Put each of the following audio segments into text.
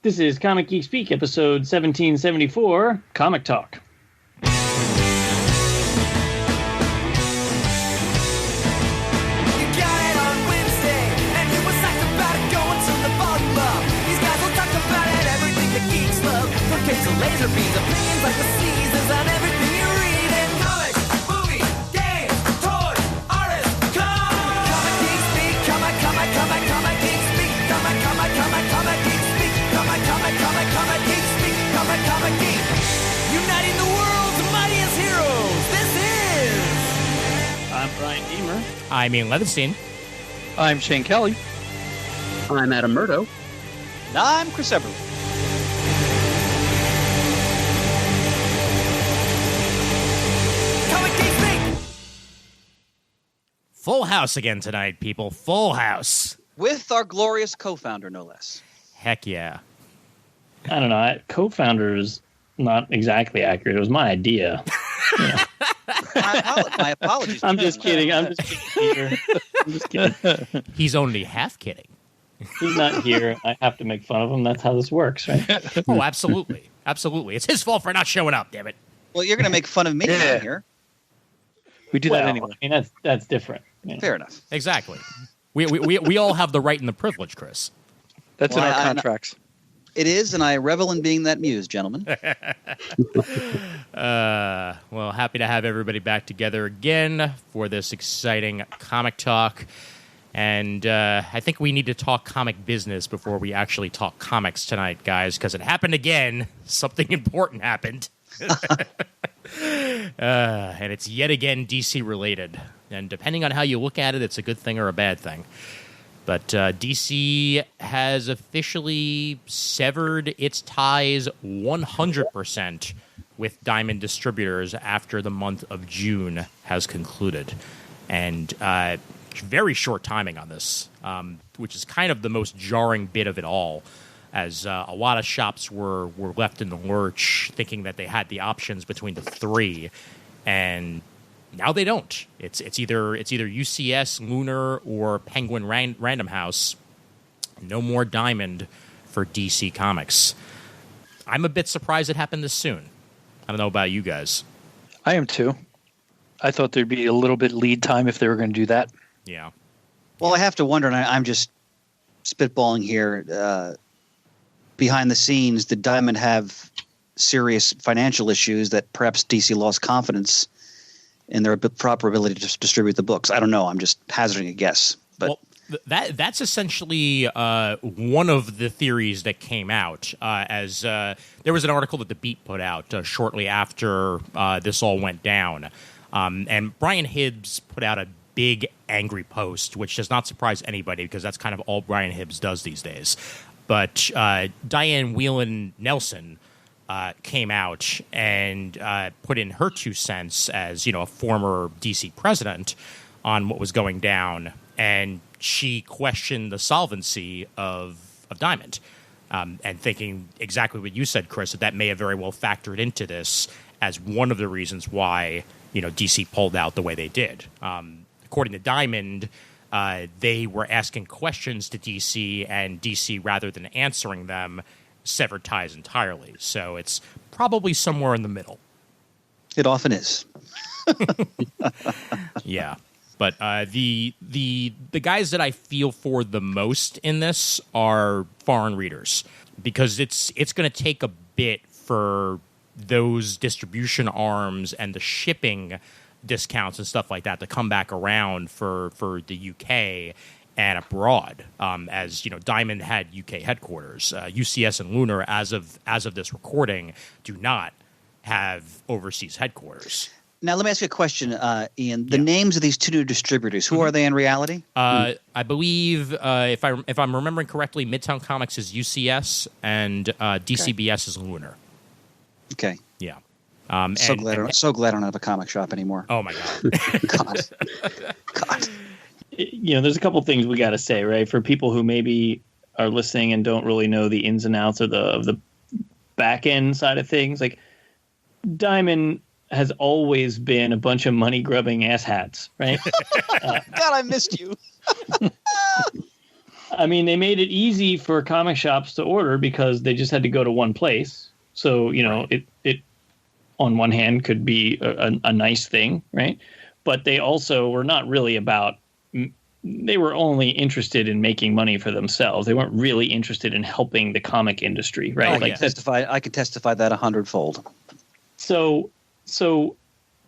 This is Comic Geek Speak, episode 1774, Comic Talk. Laser beams, opinions like the seasons on everything you read in comics, movies, games, toys, artists, Comic Geek Speak, Comic Geek Speak, Comic Geek Speak, Comic Geek Speak, Comic Geek, uniting the world's mightiest heroes. This is... I'm Bryan Deemer. I'm Ian Levinstein. I'm Shane Kelly. I'm Adam Murdo. And I'm Chris Everly. Full house again tonight, people. Full house. With our glorious co-founder, no less. Heck yeah. I don't know. Co-founder is not exactly accurate. It was my idea. My apologies. I'm just kidding. I'm just kidding. He's only half kidding. He's not here. I have to make fun of him. That's how this works, right? Oh, absolutely. Absolutely. It's his fault for not showing up, damn it. Well, you're going to make fun of me on here. We do that anyway. I mean, that's different. Fair enough. Exactly. We all have the right and the privilege, Chris. That's in our contracts. It is, and I revel in being that muse, gentlemen. Well, happy to have everybody back together again for this exciting comic talk. And I think we need to talk comic business before we actually talk comics tonight, guys, because it happened again. Something important happened. And it's yet again DC related. And depending on how you look at it, it's a good thing or a bad thing. But DC has officially severed its ties 100% with Diamond Distributors after the month of June has concluded. And very short timing on this, which is kind of the most jarring bit of it all, as a lot of shops were left in the lurch thinking that they had the options between the three, and now they don't. It's either UCS, Lunar, or Penguin Random House. No more Diamond for DC Comics. I'm a bit surprised it happened this soon. I don't know about you guys. I am too. I thought there'd be a little bit lead time if they were going to do that. Yeah. Well, I have to wonder, and I'm just spitballing here. Behind the scenes, did Diamond have serious financial issues that perhaps DC lost confidence in their proper ability to distribute the books? I don't know. I'm just hazarding a guess. But well, that's essentially one of the theories that came out. As there was an article that The Beat put out shortly after this all went down. And Brian Hibbs put out a big angry post, which does not surprise anybody because that's kind of all Brian Hibbs does these days. But Diane Whelan Nelson came out and put in her 2 cents as, a former DC president on what was going down, and she questioned the solvency of Diamond, and thinking exactly what you said, Chris, that may have very well factored into this as one of the reasons why DC pulled out the way they did. According to Diamond, they were asking questions to DC, and DC, rather than answering them, severed ties entirely. So it's probably somewhere in the middle. It often is. Yeah. But the guys that I feel for the most in this are foreign readers, because it's going to take a bit for those distribution arms and the shipping discounts and stuff like that to come back around for the UK and abroad. As Diamond had UK headquarters. UCS and Lunar, as of this recording, do not have overseas headquarters. Now, let me ask you a question, Ian. The names of these 2 new distributors, who are they in reality? I believe, if I'm remembering correctly, Midtown Comics is UCS and DCBS is Lunar. Okay. Yeah. So glad I don't have a comic shop anymore. Oh my God. God. There's a couple things we got to say, right? For people who maybe are listening and don't really know the ins and outs of the back end side of things, like Diamond has always been a bunch of money grubbing asshats, right? God, I missed you. I mean, they made it easy for comic shops to order because they just had to go to one place. So, it on one hand could be a nice thing, right? But they also were not really they were only interested in making money for themselves. They weren't really interested in helping the comic industry, right? I could testify that 100-fold. So,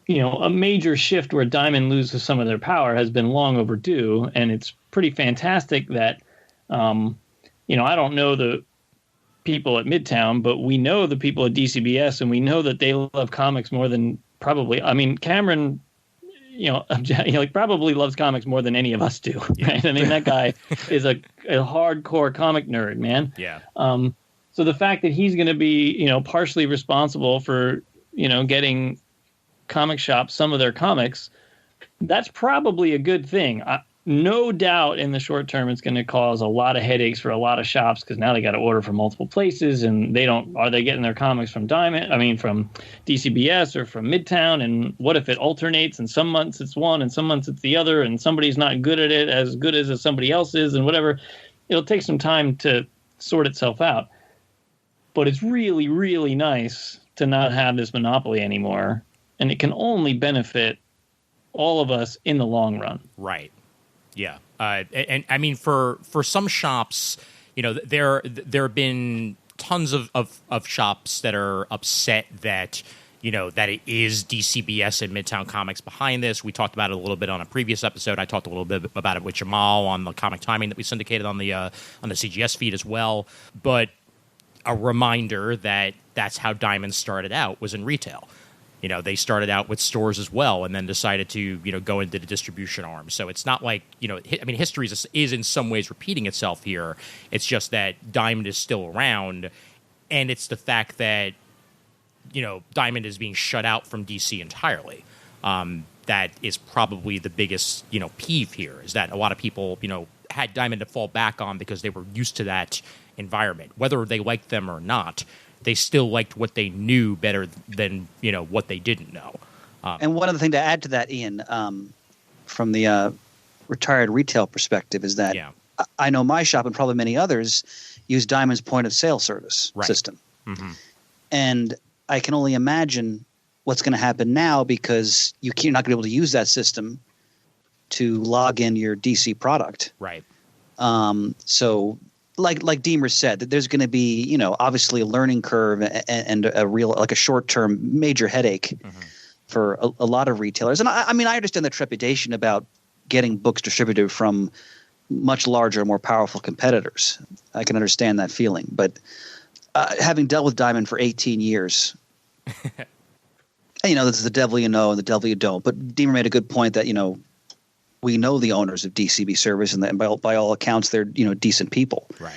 a major shift where Diamond loses some of their power has been long overdue, and it's pretty fantastic that, I don't know the people at Midtown, but we know the people at DCBS, and we know that they love comics more than probably. I mean, Cameron, probably loves comics more than any of us do. Right? I mean, that guy is a hardcore comic nerd, man. Yeah. So the fact that he's going to be, partially responsible for, getting comic shops some of their comics, that's probably a good thing. No doubt in the short term it's going to cause a lot of headaches for a lot of shops because now they got to order from multiple places, and are they getting their comics from from DCBS or from Midtown, and what if it alternates and some months it's one and some months it's the other, and somebody's not good at it as good as somebody else is, and whatever. It'll take some time to sort itself out, but it's really, really nice to not have this monopoly anymore, and it can only benefit all of us in the long run. Right. Yeah. And I mean, for some shops, there have been tons of shops that are upset that, that it is DCBS and Midtown Comics behind this. We talked about it a little bit on a previous episode. I talked a little bit about it with Jamal on the comic timing that we syndicated on the CGS feed as well. But a reminder that that's how Diamond started out, was in retail. They started out with stores as well, and then decided to, go into the distribution arm. So it's not like, history is in some ways repeating itself here. It's just that Diamond is still around, and it's the fact that, Diamond is being shut out from DC entirely. That is probably the biggest, peeve here, is that a lot of people, had Diamond to fall back on because they were used to that environment. Whether they liked them or not, they still liked what they knew better than, what they didn't know. And one other thing to add to that, Ian, from the retired retail perspective, is that I know my shop and probably many others use Diamond's point of sale service system. Mm-hmm. And I can only imagine what's going to happen now, because you're not going to be able to use that system to log in your DC product. Right. So like Deemer said, that there's going to be, obviously a learning curve and a short-term major headache for a lot of retailers. And I understand the trepidation about getting books distributed from much larger, more powerful competitors. I can understand that feeling. But having dealt with Diamond for 18 years, this is the devil you know and the devil you don't. But Deemer made a good point that, we know the owners of DCB Service, and by all accounts, they're decent people. Right.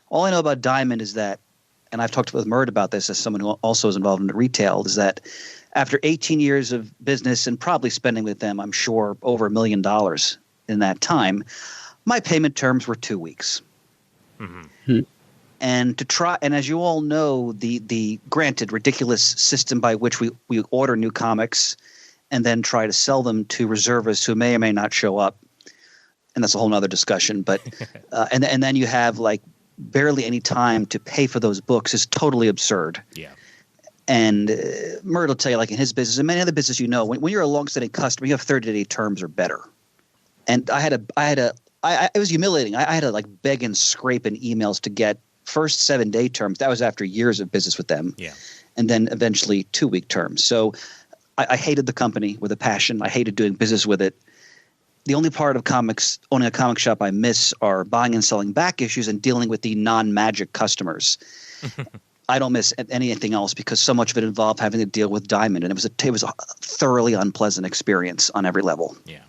All I know about Diamond is that, and I've talked with Mert about this as someone who also is involved in retail, is that after 18 years of business and probably spending with them, I'm sure over $1 million in that time, my payment terms were 2 weeks. Mm-hmm. And as you all know, the granted ridiculous system by which we order new comics and then try to sell them to reservists who may or may not show up, and that's a whole nother discussion. But and then you have like barely any time to pay for those books is totally absurd. Yeah. And Mert will tell you, like in his business and many other business, when you're a long-standing customer, you have 30-day terms or better. And it was humiliating. I had to like beg and scrape in emails to get first 7-day terms. That was after years of business with them. Yeah. And then eventually 2-week terms. So I hated the company with a passion. I hated doing business with it. The only part of owning a comic shop I miss are buying and selling back issues and dealing with the non-magic customers. I don't miss anything else because so much of it involved having to deal with Diamond, and it was a thoroughly unpleasant experience on every level. Yeah.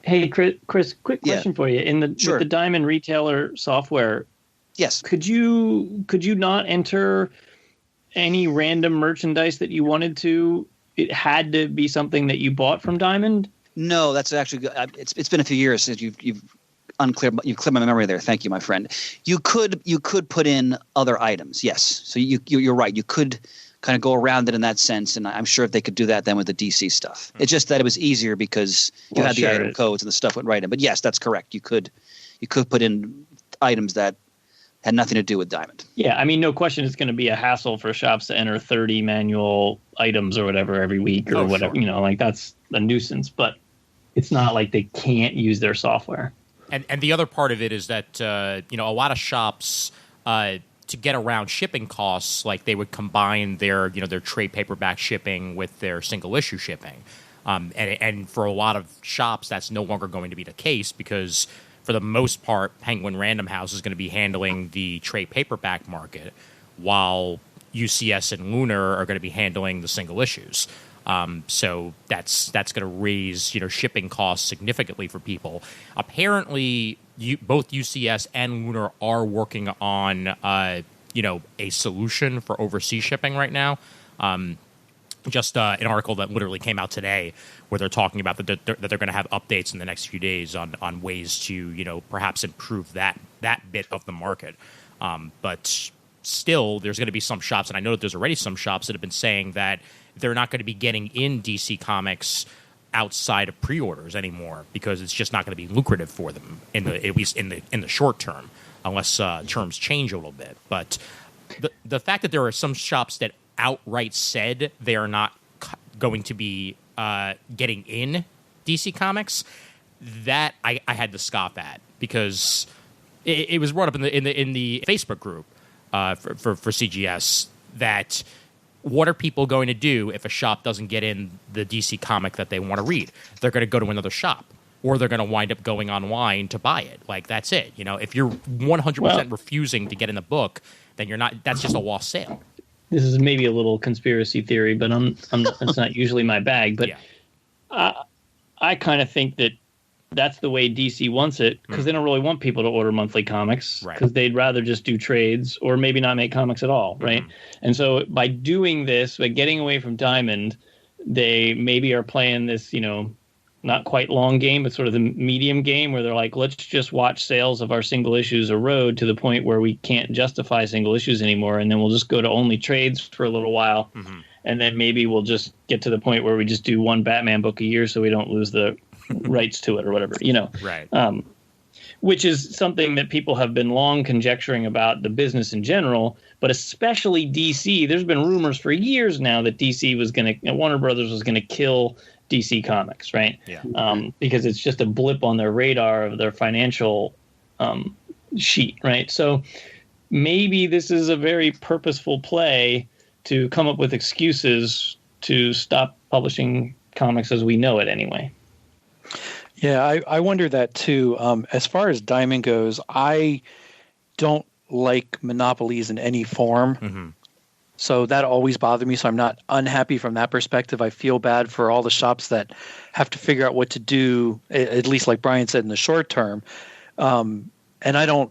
Hey, Chris, quick question for you. With the Diamond retailer software, yes, could you not enter any random merchandise that you wanted to? It had to be something that you bought from Diamond? No, that's actually good. It's been a few years since you've cleared my memory there. Thank you, my friend. You could put in other items, yes. So you're right. You could kind of go around it in that sense, and I'm sure if they could do that then with the DC stuff. It's just that it was easier because you had the item codes and the stuff went right in. But yes, that's correct. You could put in items that had nothing to do with Diamond. Yeah, I mean, no question it's going to be a hassle for shops to enter 30 manual items or whatever every week or whatever. Sure. You know, like that's a nuisance, but it's not like they can't use their software. And the other part of it is that, a lot of shops, to get around shipping costs, like they would combine their trade paperback shipping with their single issue shipping. And for a lot of shops, that's no longer going to be the case because for the most part, Penguin Random House is going to be handling the trade paperback market, while UCS and Lunar are going to be handling the single issues. So that's going to raise shipping costs significantly for people. Apparently, both UCS and Lunar are working on a solution for overseas shipping right now. Just an article that literally came out today where they're talking about that they're going to have updates in the next few days on ways to perhaps improve that bit of the market. But still, there's going to be some shops, and I know that there's already some shops that have been saying that they're not going to be getting in DC Comics outside of pre-orders anymore because it's just not going to be lucrative for them at least in the short term, unless terms change a little bit. But the fact that there are some shops that outright said they are not going to be getting in DC Comics, that I had to scoff at because it was brought up in the Facebook group for CGS that what are people going to do if a shop doesn't get in the DC comic that they want to read? They're going to go to another shop, or they're going to wind up going online to buy it. Like, that's it. If you're 100% refusing to get in the book, then you're not. That's just a lost sale. This is maybe a little conspiracy theory, but it's not usually my bag. But yeah. I kind of think that that's the way DC wants it because they don't really want people to order monthly comics because they'd rather just do trades or maybe not make comics at all, right? And so by doing this, by getting away from Diamond, they maybe are playing this, not quite long game, but sort of the medium game where they're like, let's just watch sales of our single issues erode to the point where we can't justify single issues anymore, and then we'll just go to only trades for a little while, and then maybe we'll just get to the point where we just do one Batman book a year so we don't lose the rights to it or whatever, Right. Which is something that people have been long conjecturing about the business in general, but especially DC. There's been rumors for years now that DC was going to, Warner Brothers was going to kill DC Comics, right? Yeah. Because it's just a blip on their radar of their financial sheet, right? So maybe this is a very purposeful play to come up with excuses to stop publishing comics as we know it anyway. Yeah, I wonder that too. As far as Diamond goes, I don't like monopolies in any form. So that always bothered me. So I'm not unhappy from that perspective. I feel bad for all the shops that have to figure out what to do, at least like Brian said, in the short term. And I don't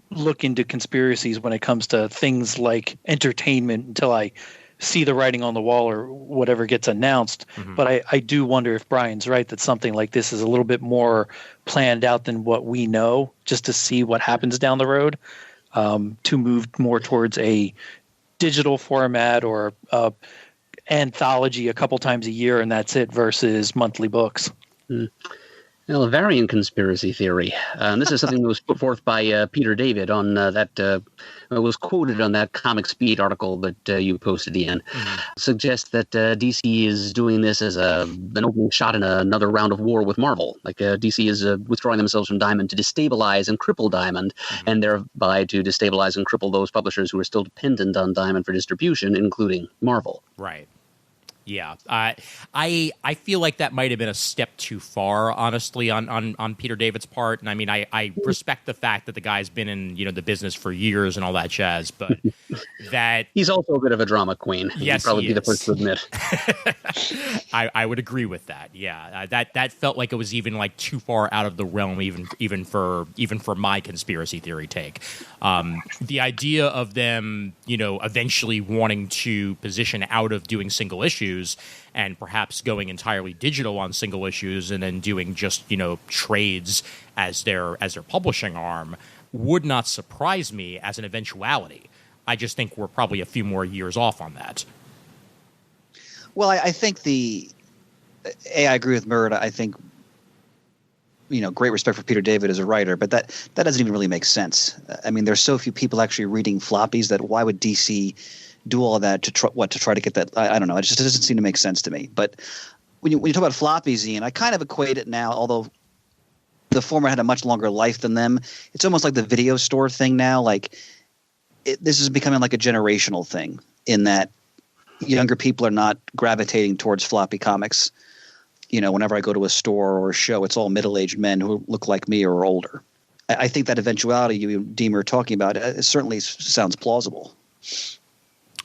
look into conspiracies when it comes to things like entertainment until I see the writing on the wall or whatever gets announced. But I do wonder if Brian's right that something like this is a little bit more planned out than what we know, just to see what happens down the road, to move more towards a digital format or anthology a couple times a year and that's it versus monthly books. Well, a variant conspiracy theory. This is something that was put forth by Peter David on was quoted on that Comic Speed article that you posted, Ian. Suggests that DC is doing this as an opening shot in another round of war with Marvel. Like DC is withdrawing themselves from Diamond to destabilize and cripple Diamond, and thereby to destabilize and cripple those publishers who are still dependent on Diamond for distribution, including Marvel. Right. Yeah, I feel like that might have been a step too far, honestly, on Peter David's part. And I mean, I respect the fact that the guy's been in the business for years and all that jazz, but that he's also a bit of a drama queen. Yes, he'd probably be the first to admit. I would agree with that. Yeah, that felt like it was even like too far out of the realm, even for my conspiracy theory take. The idea of them, eventually wanting to position out of doing single issues and perhaps going entirely digital on single issues and then doing just trades as their publishing arm would not surprise me as an eventuality. I just think we're probably a few more years off on that. Well, I think I agree with Murda. I think great respect for Peter David as a writer, but that doesn't even really make sense. I mean, there's so few people actually reading floppies that why would DC do all that to try to get that? I don't know. It just doesn't seem to make sense to me. But when you talk about floppies, Ian, I kind of equate it now, although the former had a much longer life than them. It's almost like the video store thing now. Like this is becoming like a generational thing in that younger people are not gravitating towards floppy comics. Whenever I go to a store or a show, it's all middle-aged men who look like me or are older. I think that eventuality you, Deemer, are talking about certainly sounds plausible.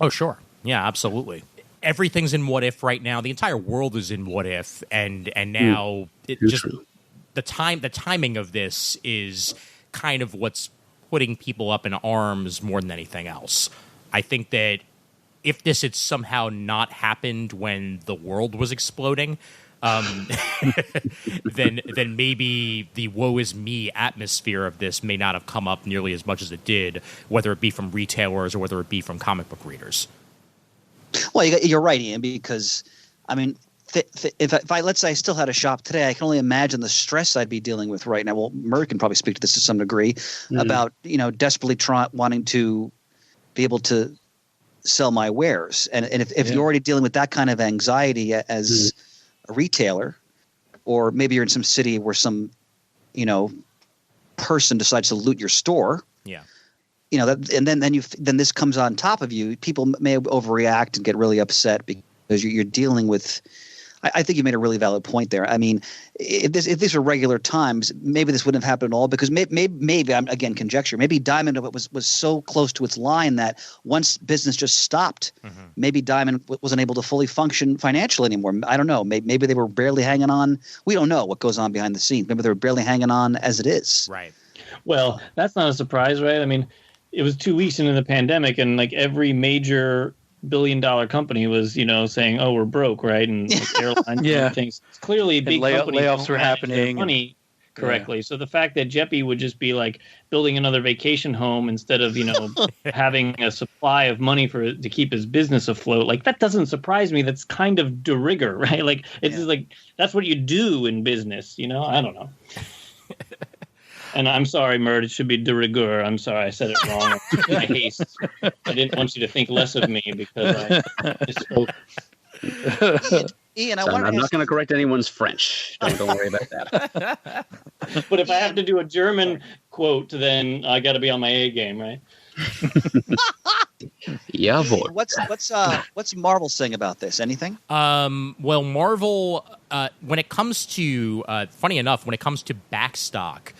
Oh, sure. Yeah, absolutely. Everything's in what if right now. The entire world is in what if, and now the timing of this is kind of what's putting people up in arms more than anything else. I think that if this had somehow not happened when the world was exploding, then maybe the woe is me atmosphere of this may not have come up nearly as much as it did, whether it be from retailers or whether it be from comic book readers. Well, you're right, Ian, because I mean, if I let's say I still had a shop today, I can only imagine the stress I'd be dealing with right now. Well, Murray can probably speak to this to some degree about desperately wanting to be able to sell my wares, and if you're already dealing with that kind of anxiety as a retailer, or maybe you're in some city where some, person decides to loot your store. Yeah. Then this comes on top of you. People may overreact and get really upset because you're dealing with. I think you made a really valid point there. I mean, if these were regular times, maybe this wouldn't have happened at all because maybe I'm again conjecture. Maybe Diamond was so close to its line that once business just stopped, maybe Diamond wasn't able to fully function financially anymore. I don't know. Maybe they were barely hanging on. We don't know what goes on behind the scenes. Maybe they were barely hanging on as it is. Right. Well, that's not a surprise, right? I mean, it was 2 weeks into the pandemic, and like every major billion-dollar company was, saying, "Oh, we're broke," right? And like, airlines, and things. It's clearly, big companies layoffs were happening. Money correctly. Yeah. So the fact that Jeppy would just be like building another vacation home instead of having a supply of money to keep his business afloat, like that doesn't surprise me. That's kind of de rigueur, right? Like it's just like that's what you do in business. I don't know. And I'm sorry, Mert, it should be de rigueur. I'm sorry, I said it wrong. In my haste. I didn't want you to think less of me because I misspoke. Ian, I'm not going to correct anyone's French. Don't worry about that. But if I have to do a German quote, then I got to be on my A game, right? Yeah, boy. What's Marvel saying about this? Anything? Well, Marvel, when it comes to, funny enough, when it comes to backstock,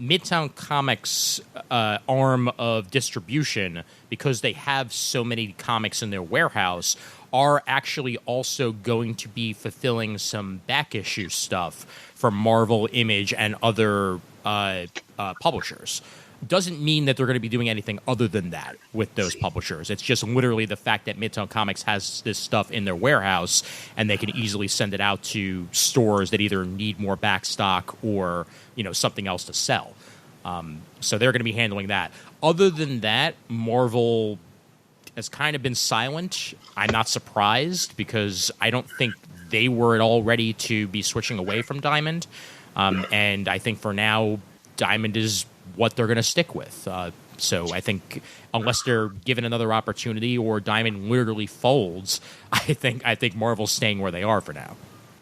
Midtown Comics' arm of distribution, because they have so many comics in their warehouse, are actually also going to be fulfilling some back issue stuff for Marvel, Image, and other publishers. Doesn't mean that they're going to be doing anything other than that with those publishers. It's just literally the fact that Midtown Comics has this stuff in their warehouse, and they can easily send it out to stores that either need more backstock or something else to sell. So they're going to be handling that. Other than that, Marvel has kind of been silent. I'm not surprised because I don't think they were at all ready to be switching away from Diamond. And I think for now, Diamond is what they're going to stick with. So I think unless they're given another opportunity or Diamond literally folds, I think Marvel's staying where they are for now.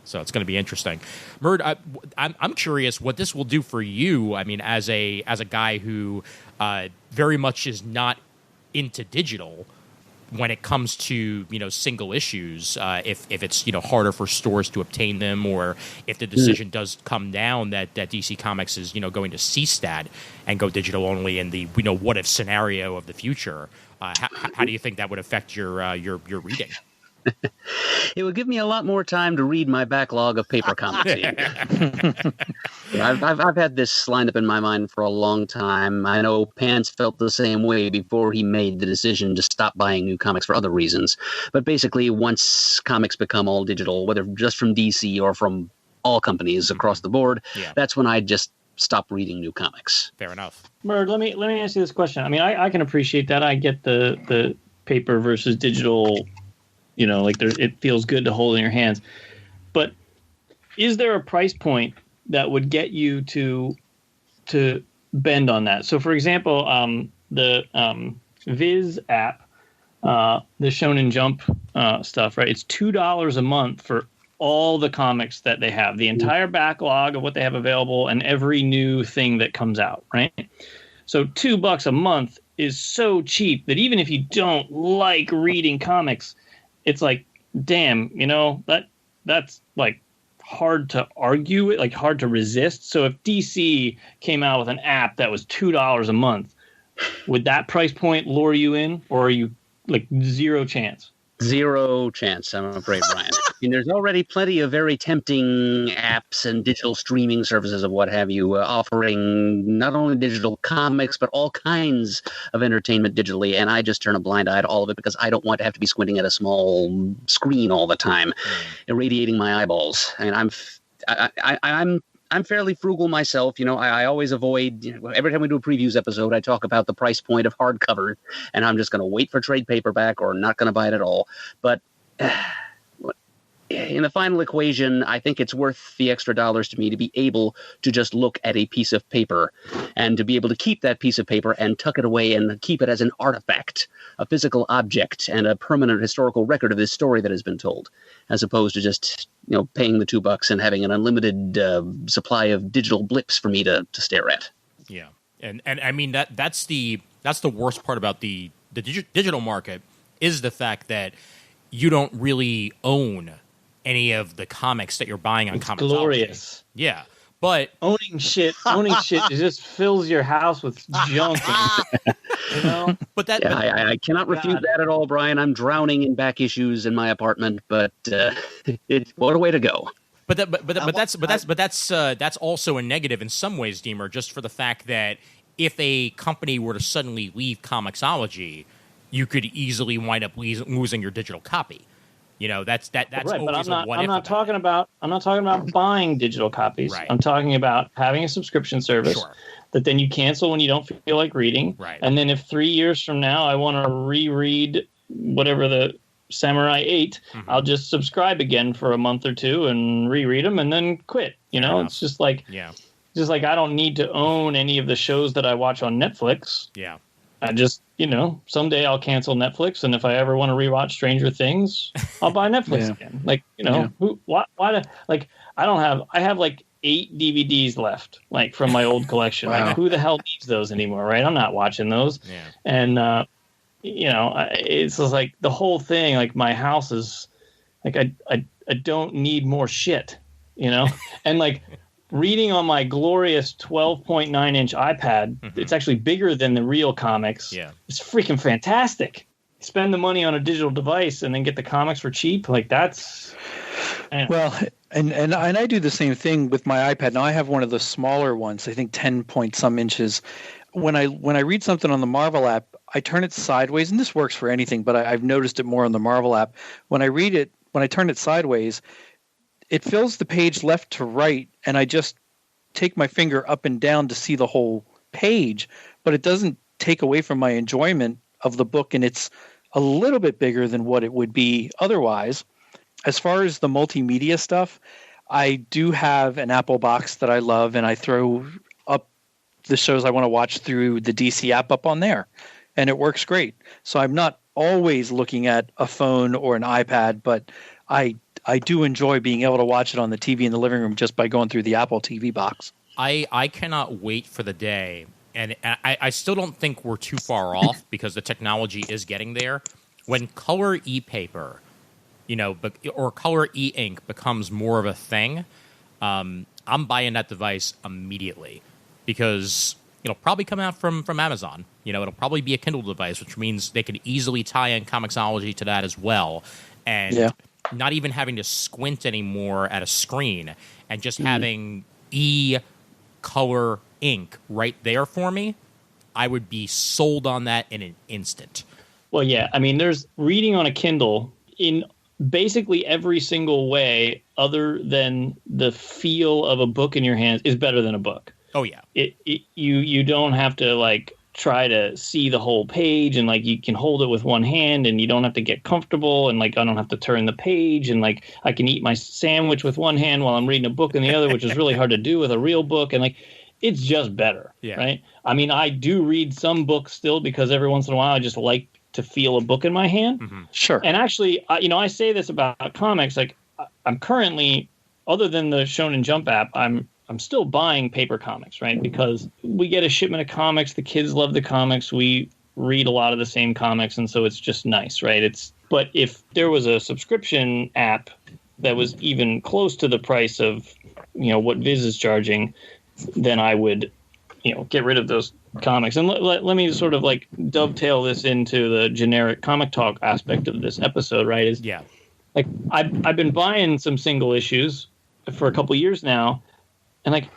So it's going to be interesting. Murd, I'm curious what this will do for you. I mean, as a guy who very much is not into digital when it comes to single issues, if it's harder for stores to obtain them, or if the decision does come down that DC Comics is going to cease that and go digital only in the what if scenario of the future, how do you think that would affect your reading? It would give me a lot more time to read my backlog of paper comics. I've had this lined up in my mind for a long time. I know Pants felt the same way before he made the decision to stop buying new comics for other reasons. But basically, once comics become all digital, whether just from DC or from all companies across the board, that's when I just stop reading new comics. Fair enough. Murd, let me ask you this question. I mean, I can appreciate that. I get the paper versus digital. It feels good to hold in your hands. But is there a price point that would get you to bend on that. So, for example, the Viz app, the Shonen Jump stuff, right? It's $2 a month for all the comics that they have, the entire backlog of what they have available, and every new thing that comes out, right? So $2 a month is so cheap that even if you don't like reading comics, it's like, damn, that's like hard to argue with, like hard to resist. So if DC came out with an app that was $2 a month, would that price point lure you in, or are you like zero chance? Zero chance, I'm afraid, Brian. I mean, there's already plenty of very tempting apps and digital streaming services of what have you, offering not only digital comics, but all kinds of entertainment digitally. And I just turn a blind eye to all of it because I don't want to have to be squinting at a small screen all the time, irradiating my eyeballs. I mean, I'm fairly frugal myself. I always avoid, every time we do a previews episode, I talk about the price point of hardcover, and I'm just going to wait for trade paperback or not going to buy it at all. But in the final equation, I think it's worth the extra dollars to me to be able to just look at a piece of paper and to be able to keep that piece of paper and tuck it away and keep it as an artifact, a physical object, and a permanent historical record of this story that has been told, as opposed to just paying the $2 and having an unlimited supply of digital blips for me to stare at. Yeah, and I mean that's the worst part about the digital market is the fact that you don't really own any of the comics that you're buying on Comixology. Glorious. Yeah, but owning shit it just fills your house with junk. But that I cannot refute that at all, Brian. I'm drowning in back issues in my apartment, but what a way to go. But that's also a negative in some ways, Deemer, just for the fact that if a company were to suddenly leave Comixology, you could easily wind up losing your digital copy. That's right, always but I'm not talking about buying digital copies. Right. I'm talking about having a subscription service that then you cancel when you don't feel like reading. Right. And then if 3 years from now I want to reread whatever the Samurai 8, I'll just subscribe again for a month or two and reread them and then quit. It's just like I don't need to own any of the shows that I watch on Netflix. Yeah. I just, someday I'll cancel Netflix, and if I ever want to rewatch Stranger Things, I'll buy Netflix again. Like, I have like 8 DVDs left, like from my old collection. Wow. Like, who the hell needs those anymore, right? I'm not watching those. Yeah. And, it's just like the whole thing, like my house is like, I don't need more shit, and like, reading on my glorious 12.9-inch iPad, it's actually bigger than the real comics. Yeah. It's freaking fantastic. Spend the money on a digital device and then get the comics for cheap. Like that's... Well, and I do the same thing with my iPad. Now I have one of the smaller ones, I think 10 point some inches. When I read something on the Marvel app, I turn it sideways, and this works for anything, but I've noticed it more on the Marvel app. When I turn it sideways, it fills the page left to right, and I just take my finger up and down to see the whole page, but it doesn't take away from my enjoyment of the book, and it's a little bit bigger than what it would be otherwise. As far as the multimedia stuff, I do have an Apple box that I love, and I throw up the shows I want to watch through the DC app up on there, and it works great. So I'm not always looking at a phone or an iPad, but I do enjoy being able to watch it on the TV in the living room just by going through the Apple TV box. I cannot wait for the day, and I still don't think we're too far off because the technology is getting there, when color e-paper, or color e-ink becomes more of a thing. I'm buying that device immediately because it'll probably come out from Amazon. It'll probably be a Kindle device, which means they can easily tie in Comixology to that as well. And not even having to squint anymore at a screen and just having e-color ink right there for me, I would be sold on that in an instant. Well, yeah. I mean, there's reading on a Kindle in basically every single way other than the feel of a book in your hands is better than a book. Oh, yeah. You don't have to, like, try to see the whole page, and like you can hold it with one hand and you don't have to get comfortable, and like I don't have to turn the page, and like I can eat my sandwich with one hand while I'm reading a book in the other, which is really hard to do with a real book. And like it's just better, right? I mean, I do read some books still because every once in a while I just like to feel a book in my hand. Sure. And actually, I say this about comics. Like I'm currently, other than the Shonen Jump app, I'm still buying paper comics, right? Because we get a shipment of comics. The kids love the comics. We read a lot of the same comics, and so it's just nice, right? But if there was a subscription app that was even close to the price of, what Viz is charging, then I would, get rid of those comics. And let me sort of like dovetail this into the generic comic talk aspect of this episode, right? Like I've been buying some single issues for a couple years now, and like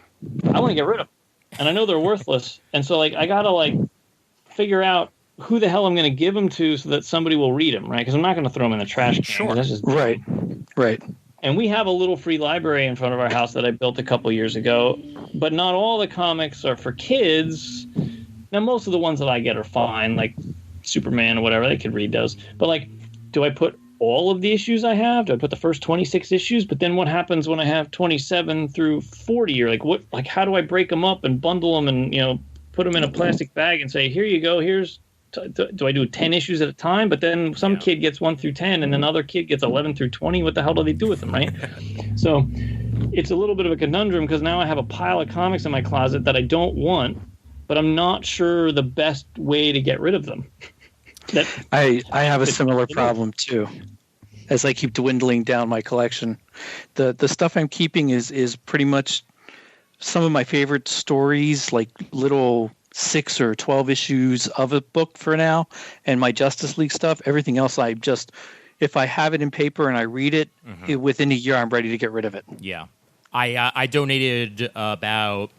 I want to get rid of them, and I know they're worthless, and so like I gotta like figure out who the hell I'm going to give them to so that somebody will read them, right? Because I'm not going to throw them in the trash can. Sure. That's just Right. And we have a little free library in front of our house that I built a couple years ago, but not all the comics are for kids. Now, most of the ones that I get are fine, like Superman or whatever. They could read those. But like, do I put all of the issues I have? Do I put the first 26 issues? But then what happens when I have 27 through 40? Or like how do I break them up and bundle them and, put them in a plastic bag and say, here you go, do I do 10 issues at a time? But then some kid gets 1 through 10 and another kid gets 11 through 20. What the hell do they do with them, right? So it's a little bit of a conundrum because now I have a pile of comics in my closet that I don't want, but I'm not sure the best way to get rid of them. I have a similar problem too. As I keep dwindling down my collection, the stuff I'm keeping is pretty much some of my favorite stories, like little 6 or 12 issues of a book for now, and my Justice League stuff. Everything else, if I have it in paper and I read it, within a year, I'm ready to get rid of it. Yeah, I donated about,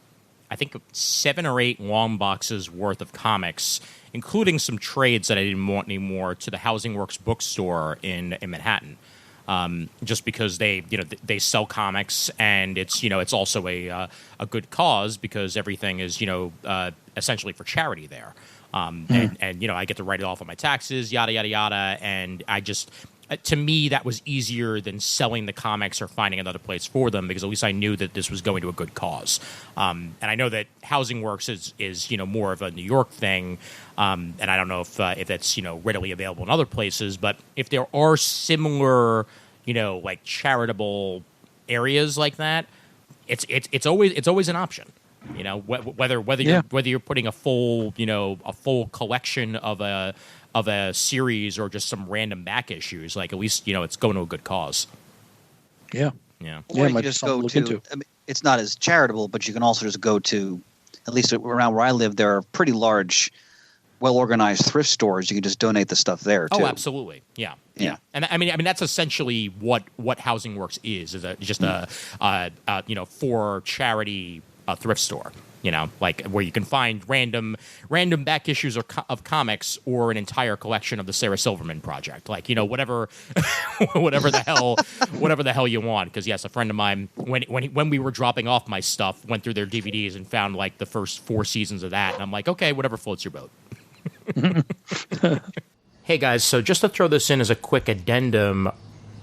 I think, 7 or 8 long boxes worth of comics, including some trades that I didn't want anymore, to the Housing Works bookstore in Manhattan. Just because they sell comics, and it's also a good cause because everything is essentially for charity there, and I get to write it off on my taxes, yada yada yada, and I just to me that was easier than selling the comics or finding another place for them, because at least I knew that this was going to a good cause, and I know that Housing Works is more of a New York thing, and I don't know if that's readily available in other places, but if there are similar like charitable areas like that, it's always an option. Whether you're putting a full collection of a series or just some random back issues, like at least it's going to a good cause. Yeah. Or you can just go to. I mean, it's not as charitable, but you can also just go to, at least around where I live, there are pretty large, well-organized thrift stores. You can just donate the stuff there too. Oh, absolutely. Yeah. And I mean that's essentially what Housing Works is just a for charity thrift store. Like where you can find random back issues of comics or an entire collection of the Sarah Silverman Project. Like whatever the hell you want. Because yes, a friend of mine when we were dropping off my stuff went through their DVDs and found like the first 4 seasons of that, and I'm like, okay, whatever floats your boat. Hey guys, so just to throw this in as a quick addendum,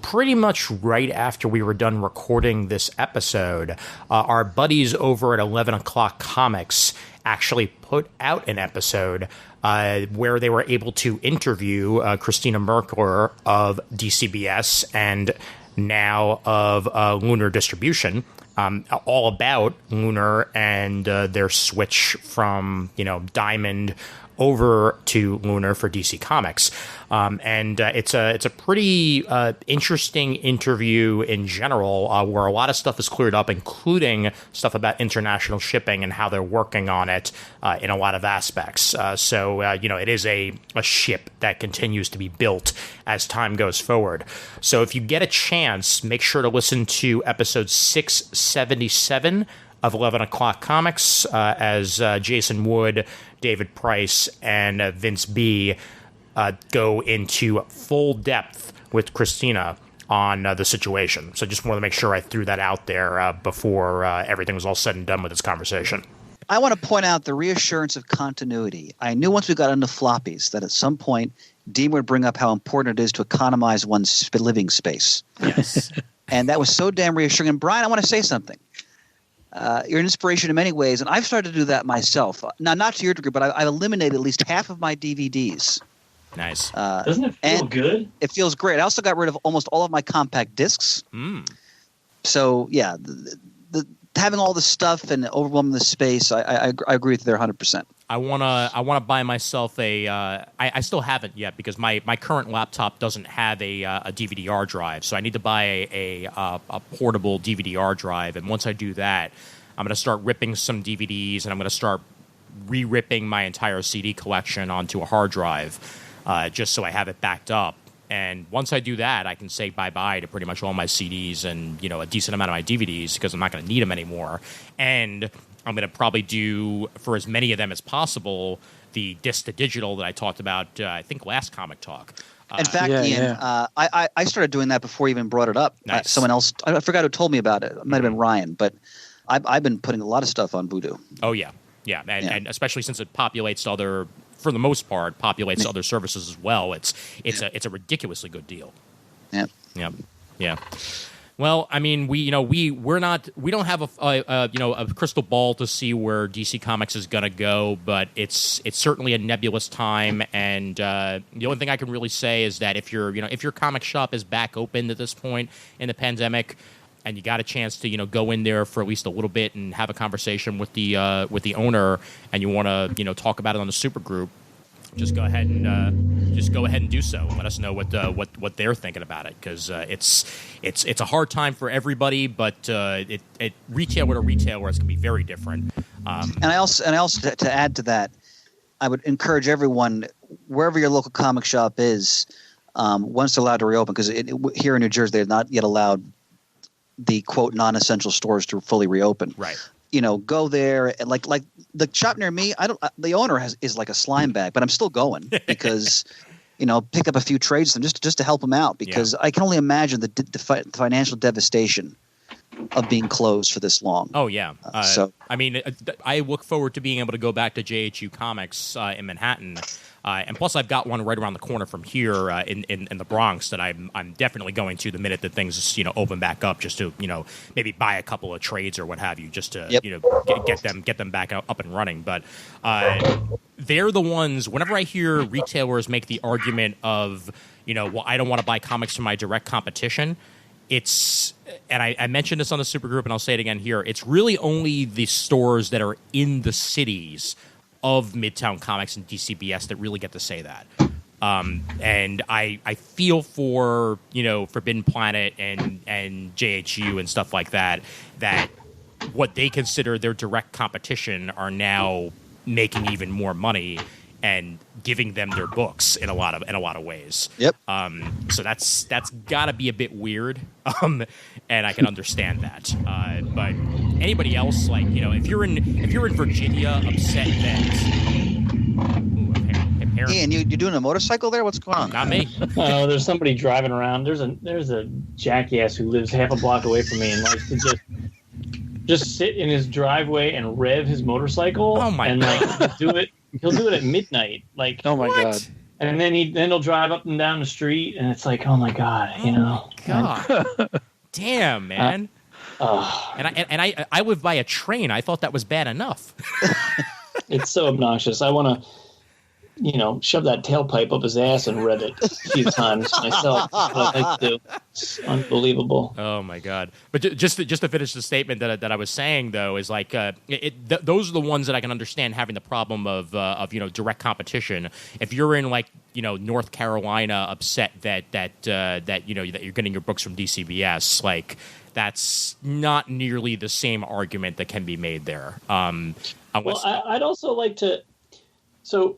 pretty much right after we were done recording this episode, our buddies over at 11 O'Clock Comics actually put out an episode where they were able to interview Christina Merkler of DCBS and now of Lunar Distribution, all about Lunar and their switch from Diamond over to Lunar for DC Comics, and it's a pretty interesting interview in general, where a lot of stuff is cleared up, including stuff about international shipping and how they're working on it in a lot of aspects. So it is a ship that continues to be built as time goes forward. So if you get a chance, make sure to listen to episode 677 of 11 O'Clock Comics, as Jason Wood, David Price, and Vince B. Go into full depth with Christina on the situation. So just wanted to make sure I threw that out there before everything was all said and done with this conversation. I want to point out the reassurance of continuity. I knew once we got into floppies that at some point Deemer would bring up how important it is to economize one's living space. Yes. And that was so damn reassuring. And Brian, I want to say something. You're an inspiration in many ways, and I've started to do that myself. Now, not to your degree, but I've eliminated at least half of my DVDs. Nice. Doesn't it feel good? It feels great. I also got rid of almost all of my compact discs. So, yeah, having all the stuff and overwhelming the space, I agree with you there 100%. I wanna buy myself a. I still haven't yet because my current laptop doesn't have a DVD-R drive, so I need to buy a portable DVD-R drive. And once I do that, I'm gonna start ripping some DVDs, and I'm gonna start re-ripping my entire CD collection onto a hard drive, just so I have it backed up. And once I do that, I can say bye-bye to pretty much all my CDs and a decent amount of my DVDs because I'm not going to need them anymore. And I'm going to probably do, for as many of them as possible, the disc to digital that I talked about, I think, last Comic Talk. In fact, Ian, I started doing that before you even brought it up. Nice. Someone else, I forgot who told me about it. It might have been Ryan, but I've been putting a lot of stuff on Vudu. Oh, yeah. Yeah, and especially since it populates other, for the most part, populates other services as well. It's a ridiculously good deal. Yeah. Well, I mean, we don't have a crystal ball to see where DC Comics is going to go, but it's certainly a nebulous time. And the only thing I can really say is that if your comic shop is back open at this point in the pandemic, and you got a chance to go in there for at least a little bit and have a conversation with the owner, and you want to talk about it on the super group, just go ahead and do so. Let us know what they're thinking about it, because it's a hard time for everybody, but retailer to retailer it's going to be very different. And I also to add to that, I would encourage everyone, wherever your local comic shop is, once they're allowed to reopen, because here in New Jersey they're not yet allowed the quote non-essential stores to fully reopen. Right. Go there and like the shop near me. The owner is like a slime bag, but I'm still going because pick up a few trades just to help him out, because I can only imagine the financial devastation of being closed for this long. Oh yeah. So I mean, I look forward to being able to go back to JHU Comics in Manhattan. And plus, I've got one right around the corner from here in the Bronx that I'm definitely going to the minute that things open back up, just to maybe buy a couple of trades or what have you, just to get them back up and running. But they're the ones. Whenever I hear retailers make the argument of well, I don't want to buy comics from my direct competition. And I mentioned this on the supergroup, and I'll say it again here. It's really only the stores that are in the cities of Midtown Comics and DCBS that really get to say that. And I feel for Forbidden Planet and JHU and stuff like that what they consider their direct competition are now making even more money and giving them their books in a lot of ways. Yep. So that's got to be a bit weird, and I can understand that. But anybody else, if you're in Virginia, upset that. Ian, you doing a motorcycle there? What's going on? Not me. Oh, there's somebody driving around. There's a jackass who lives half a block away from me and likes to just sit in his driveway and rev his motorcycle. Oh my God. He'll do it at midnight. Oh my God. And then he'll drive up and down the street, and it's like, oh my God, God. Damn, man. And I live by a train. I thought that was bad enough. It's so obnoxious. I want to, shove that tailpipe up his ass and rev it a few times myself. That's what I like to do. It's unbelievable. Oh my God! But just to finish the statement that I was saying, though, is like those are the ones that I can understand having the problem of direct competition. If you're in North Carolina, upset that you're getting your books from DCBS, that's not nearly the same argument that can be made there. I'd also like to. So,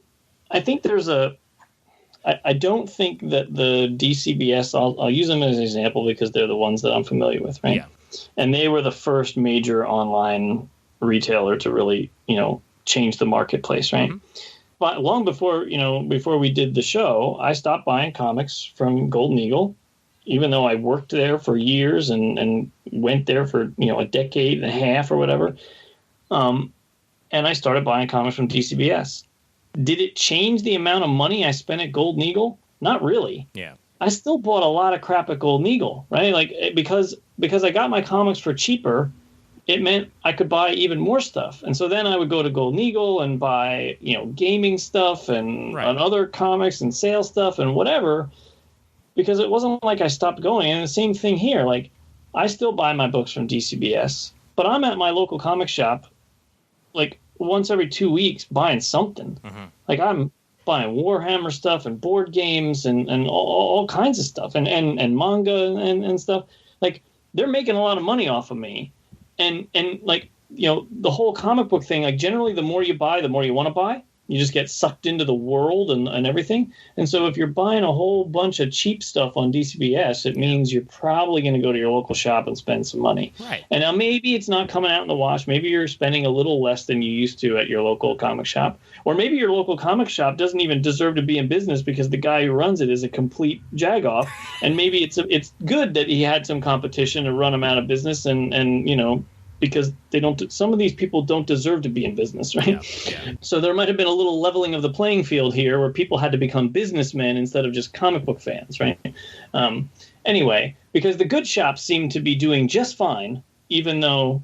I think there's I don't think that the DCBS, I'll use them as an example because they're the ones that I'm familiar with, right? Yeah. And they were the first major online retailer to really, change the marketplace, right? Mm-hmm. But long before we did the show, I stopped buying comics from Golden Eagle, even though I worked there for years and went there for, a decade and a half or whatever. And and I started buying comics from DCBS. Did it change the amount of money I spent at Golden Eagle? Not really. Yeah. I still bought a lot of crap at Golden Eagle, right? Like, because I got my comics for cheaper, it meant I could buy even more stuff. And so then I would go to Golden Eagle and buy, gaming stuff and other comics and sales stuff and whatever, because it wasn't like I stopped going. And the same thing here. Like, I still buy my books from DCBS, but I'm at my local comic shop like once every 2 weeks buying something. Like, I'm buying Warhammer stuff and board games and all kinds of stuff and manga and stuff. Like, they're making a lot of money off of me. And like, the whole comic book thing, like, generally the more you buy, the more you want to buy. You just get sucked into the world and everything. And so if you're buying a whole bunch of cheap stuff on DCBS, it means you're probably going to go to your local shop and spend some money. Right. And now maybe it's not coming out in the wash. Maybe you're spending a little less than you used to at your local comic shop. Or maybe your local comic shop doesn't even deserve to be in business because the guy who runs it is a complete jagoff. And maybe it's good that he had some competition to run him out of business and because some of these people don't deserve to be in business, right? Yeah. So there might have been a little leveling of the playing field here where people had to become businessmen instead of just comic book fans, right? Anyway, because the good shops seem to be doing just fine, even though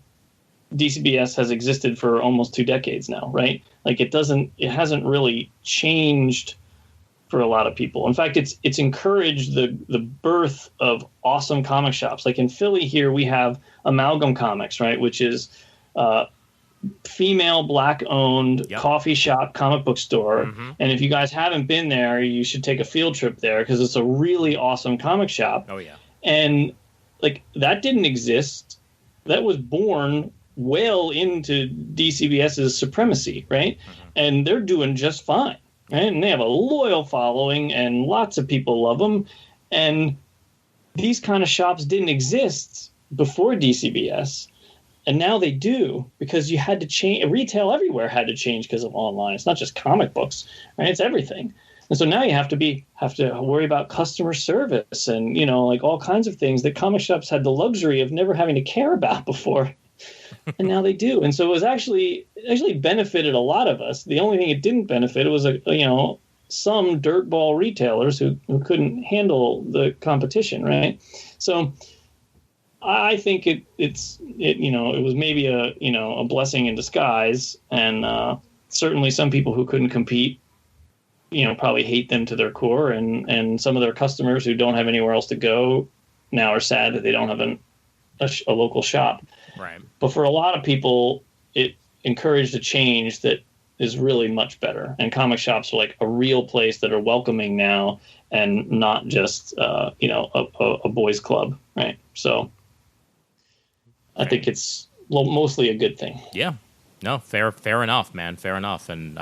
DCBS has existed for almost 2 decades now, right? Like, it hasn't really changed for a lot of people. In fact, it's encouraged the birth of awesome comic shops. Like in Philly here, we have Amalgam Comics, right, which is female black-owned coffee shop comic book store. And if you guys haven't been there, you should take a field trip there because it's a really awesome comic shop. Oh, yeah. And like, that didn't exist. That was born well into DCBS's supremacy, right? And they're doing just fine. Right? And they have a loyal following, and lots of people love them. And these kind of shops didn't exist before DCBS, and now they do because you had to change. Retail everywhere had to change because of online. It's not just comic books, right? It's everything. And so now you have to worry about customer service and like all kinds of things that comic shops had the luxury of never having to care about before. And now they do. And so it was actually benefited a lot of us. The only thing it didn't benefit was some dirtball retailers who couldn't handle the competition, right? So I think it was maybe a blessing in disguise, and certainly some people who couldn't compete probably hate them to their core, and some of their customers who don't have anywhere else to go now are sad that they don't have a local shop. Right. But for a lot of people, it encouraged a change that is really much better. And comic shops are like a real place that are welcoming now and not just, a boys club. Right. So I think it's mostly a good thing. Yeah. No, fair enough, man. Fair enough. And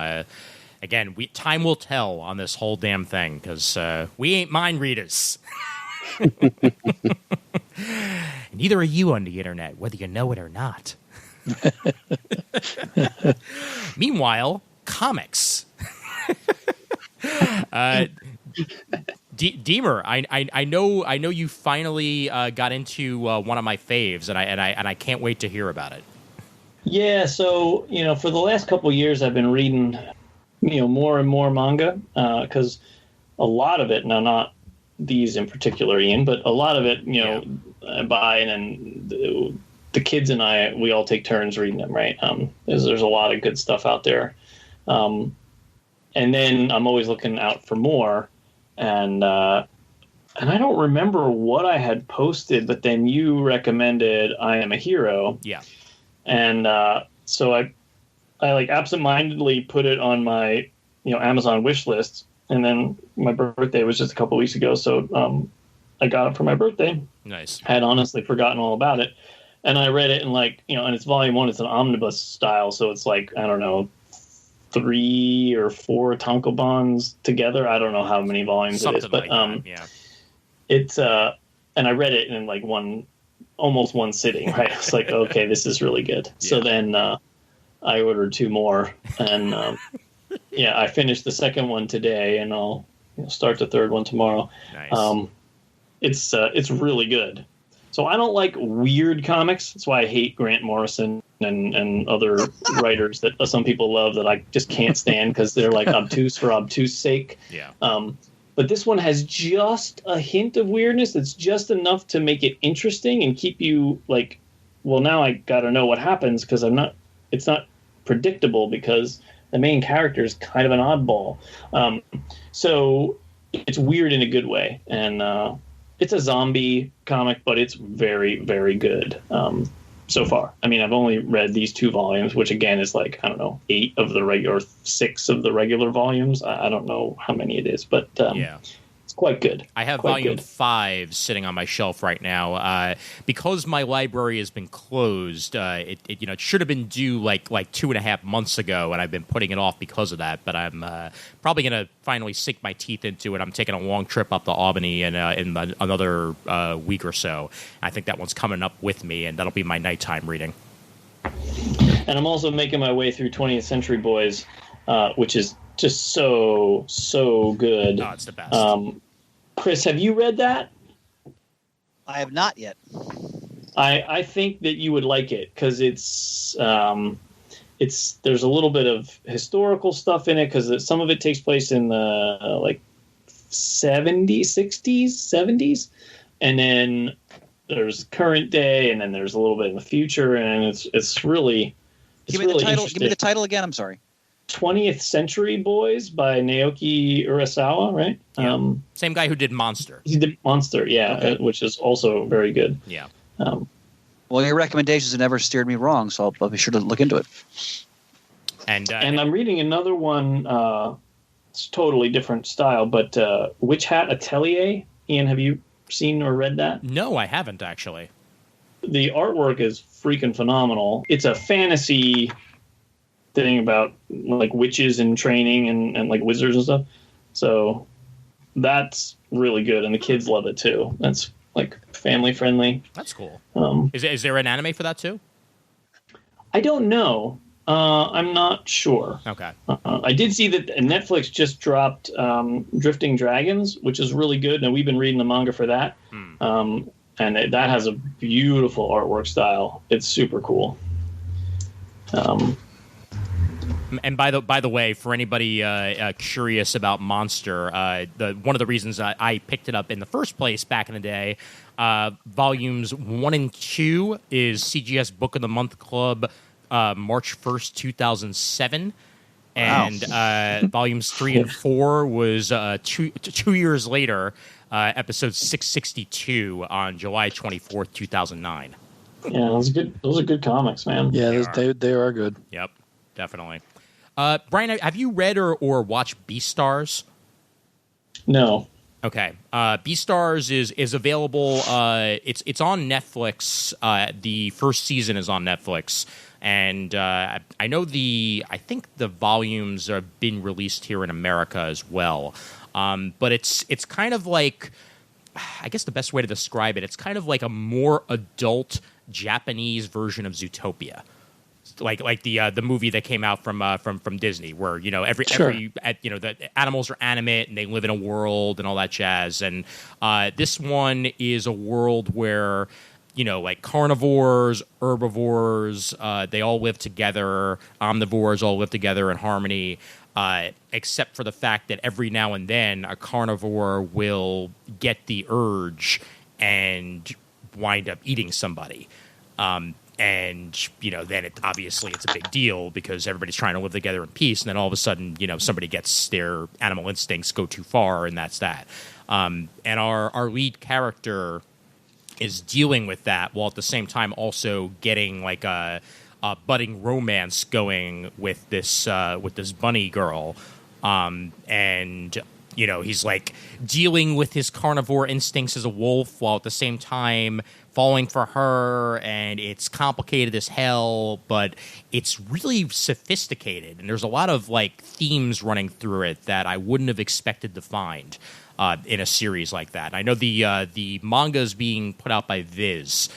again, time will tell on this whole damn thing because we ain't mind readers. Neither are you on the internet, whether you know it or not. Meanwhile, comics. Deemer, I know you finally got into one of my faves, and I can't wait to hear about it. Yeah, so for the last couple of years, I've been reading more and more manga because a lot of it, now not these in particular, Ian, but a lot of it, I buy, and the kids and I, we all take turns reading them, right? There's a lot of good stuff out there. And then I'm always looking out for more. And I don't remember what I had posted, but then you recommended I Am a Hero. Yeah. And so I like absentmindedly put it on my, Amazon wish list. And then my birthday was just a couple weeks ago, so I got it for my birthday. Nice. I had honestly forgotten all about it. And I read it in and it's volume 1, it's an omnibus style, so it's like, I don't know, 3 or 4 tankobons together. I don't know how many volumes Something it is, but like that, yeah. It's and I read it in like almost one sitting, right? It's like, okay, this is really good. Yeah. So then I ordered 2 more, and I finished the second one today, and I'll start the third one tomorrow. Nice. It's really good. So I don't like weird comics. That's why I hate Grant Morrison and other writers that some people love that I just can't stand because they're like obtuse for obtuse sake. Yeah. But this one has just a hint of weirdness that's just enough to make it interesting and keep you like, well, now I got to know what happens because it's not predictable because the main character is kind of an oddball. So it's weird in a good way. And it's a zombie comic, but it's very, very good so far. I mean, I've only read these 2 volumes, which again is like, I don't know, 8 of the regular, 6 of the regular volumes. I don't know how many it is, but it's quite good. I have quite volume good. 5 sitting on my shelf right now. Because my library has been closed, it should have been due like 2.5 months ago, and I've been putting it off because of that. But I'm probably going to finally sink my teeth into it. I'm taking a long trip up to Albany in another week or so. I think that one's coming up with me, and that'll be my nighttime reading. And I'm also making my way through 20th Century Boys, which is just so good. Oh, it's the best. Chris, have you read that? I have not yet. I think that you would like it because it's there's a little bit of historical stuff in it because some of it takes place in the like 70s, 60s, 70s, and then there's current day, and then there's a little bit in the future, and it's really Give me the title. Give me the title again. I'm sorry. 20th Century Boys by Naoki Urasawa, right? Yeah. Same guy who did Monster. He did Monster, yeah, which is also very good. Yeah. Well, your recommendations have never steered me wrong, so I'll be sure to look into it. And I'm reading another one. It's totally different style, but Witch Hat Atelier. Ian, have you seen or read that? No, I haven't actually. The artwork is freaking phenomenal. It's a fantasy thing about like witches and training and like wizards and stuff. So that's really good, and the kids love it too. That's like family friendly. That's cool. Is there an anime for that too? I don't know. I'm not sure. Okay. I did see that Netflix just dropped Drifting Dragons, which is really good, and we've been reading the manga for that. And that has a beautiful artwork style. It's super cool. And by the way, for anybody curious about Monster, one of the reasons I picked it up in the first place back in the day, volumes 1 and 2 is CGS Book of the Month Club, March 1st, 2007. And volumes 3 and 4 was 2 years later, episode 662 on July 24th, 2009. Yeah, those are good comics, man. Yeah, they are good. Yep, definitely. Brian, have you read or watched Beastars? No. Okay. Beastars is available. It's on Netflix. The first season is on Netflix. And I think the volumes have been released here in America as well. But it's kind of like, I guess the best way to describe it, it's kind of like a more adult Japanese version of Zootopia. Like the movie that came out from Disney, where the animals are animate and they live in a world and all that jazz. And this one is a world where like carnivores, herbivores, they all live together. Omnivores all live together in harmony, except for the fact that every now and then a carnivore will get the urge and wind up eating somebody. And, then it's a big deal because everybody's trying to live together in peace. And then all of a sudden, somebody gets their animal instincts go too far, and that's that. And our lead character is dealing with that while at the same time also getting like a budding romance going with this bunny girl. He's like dealing with his carnivore instincts as a wolf while at the same time falling for her, and it's complicated as hell, but it's really sophisticated, and there's a lot of like themes running through it that I wouldn't have expected to find in a series like that. I know the manga is being put out by Viz,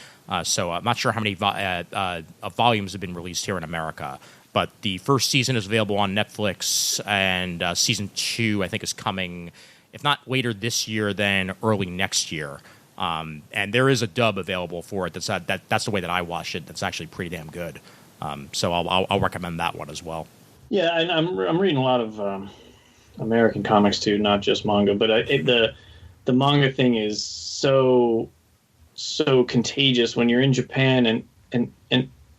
so I'm not sure how many volumes have been released here in America. But the first season is available on Netflix, and season 2, I think, is coming, if not later this year, then early next year. And there is a dub available for it. That's the way that I watched it. That's actually pretty damn good. So I'll recommend that one as well. Yeah, and I'm reading a lot of American comics too, not just manga. But the manga thing is so contagious when you're in Japan and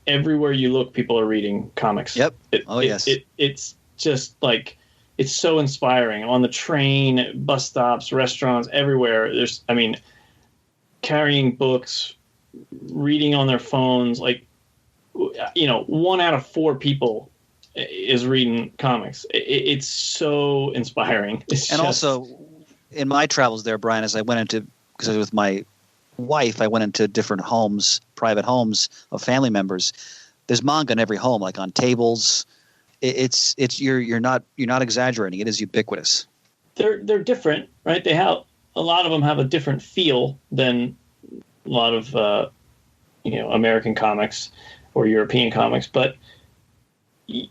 everywhere you look, people are reading comics. Yep. Yes. It's just like, it's so inspiring on the train, bus stops, restaurants, everywhere. Carrying books, reading on their phones, like, 1 out of 4 people is reading comics. It's so inspiring. Also, in my travels there, Brian, as I went into, because I was with my wife, I went into different homes, private homes of family members. There's manga in every home, like on tables. It's you're not exaggerating. It is ubiquitous. They're different, right? They have, a lot of them have a different feel than a lot of American comics or European comics. But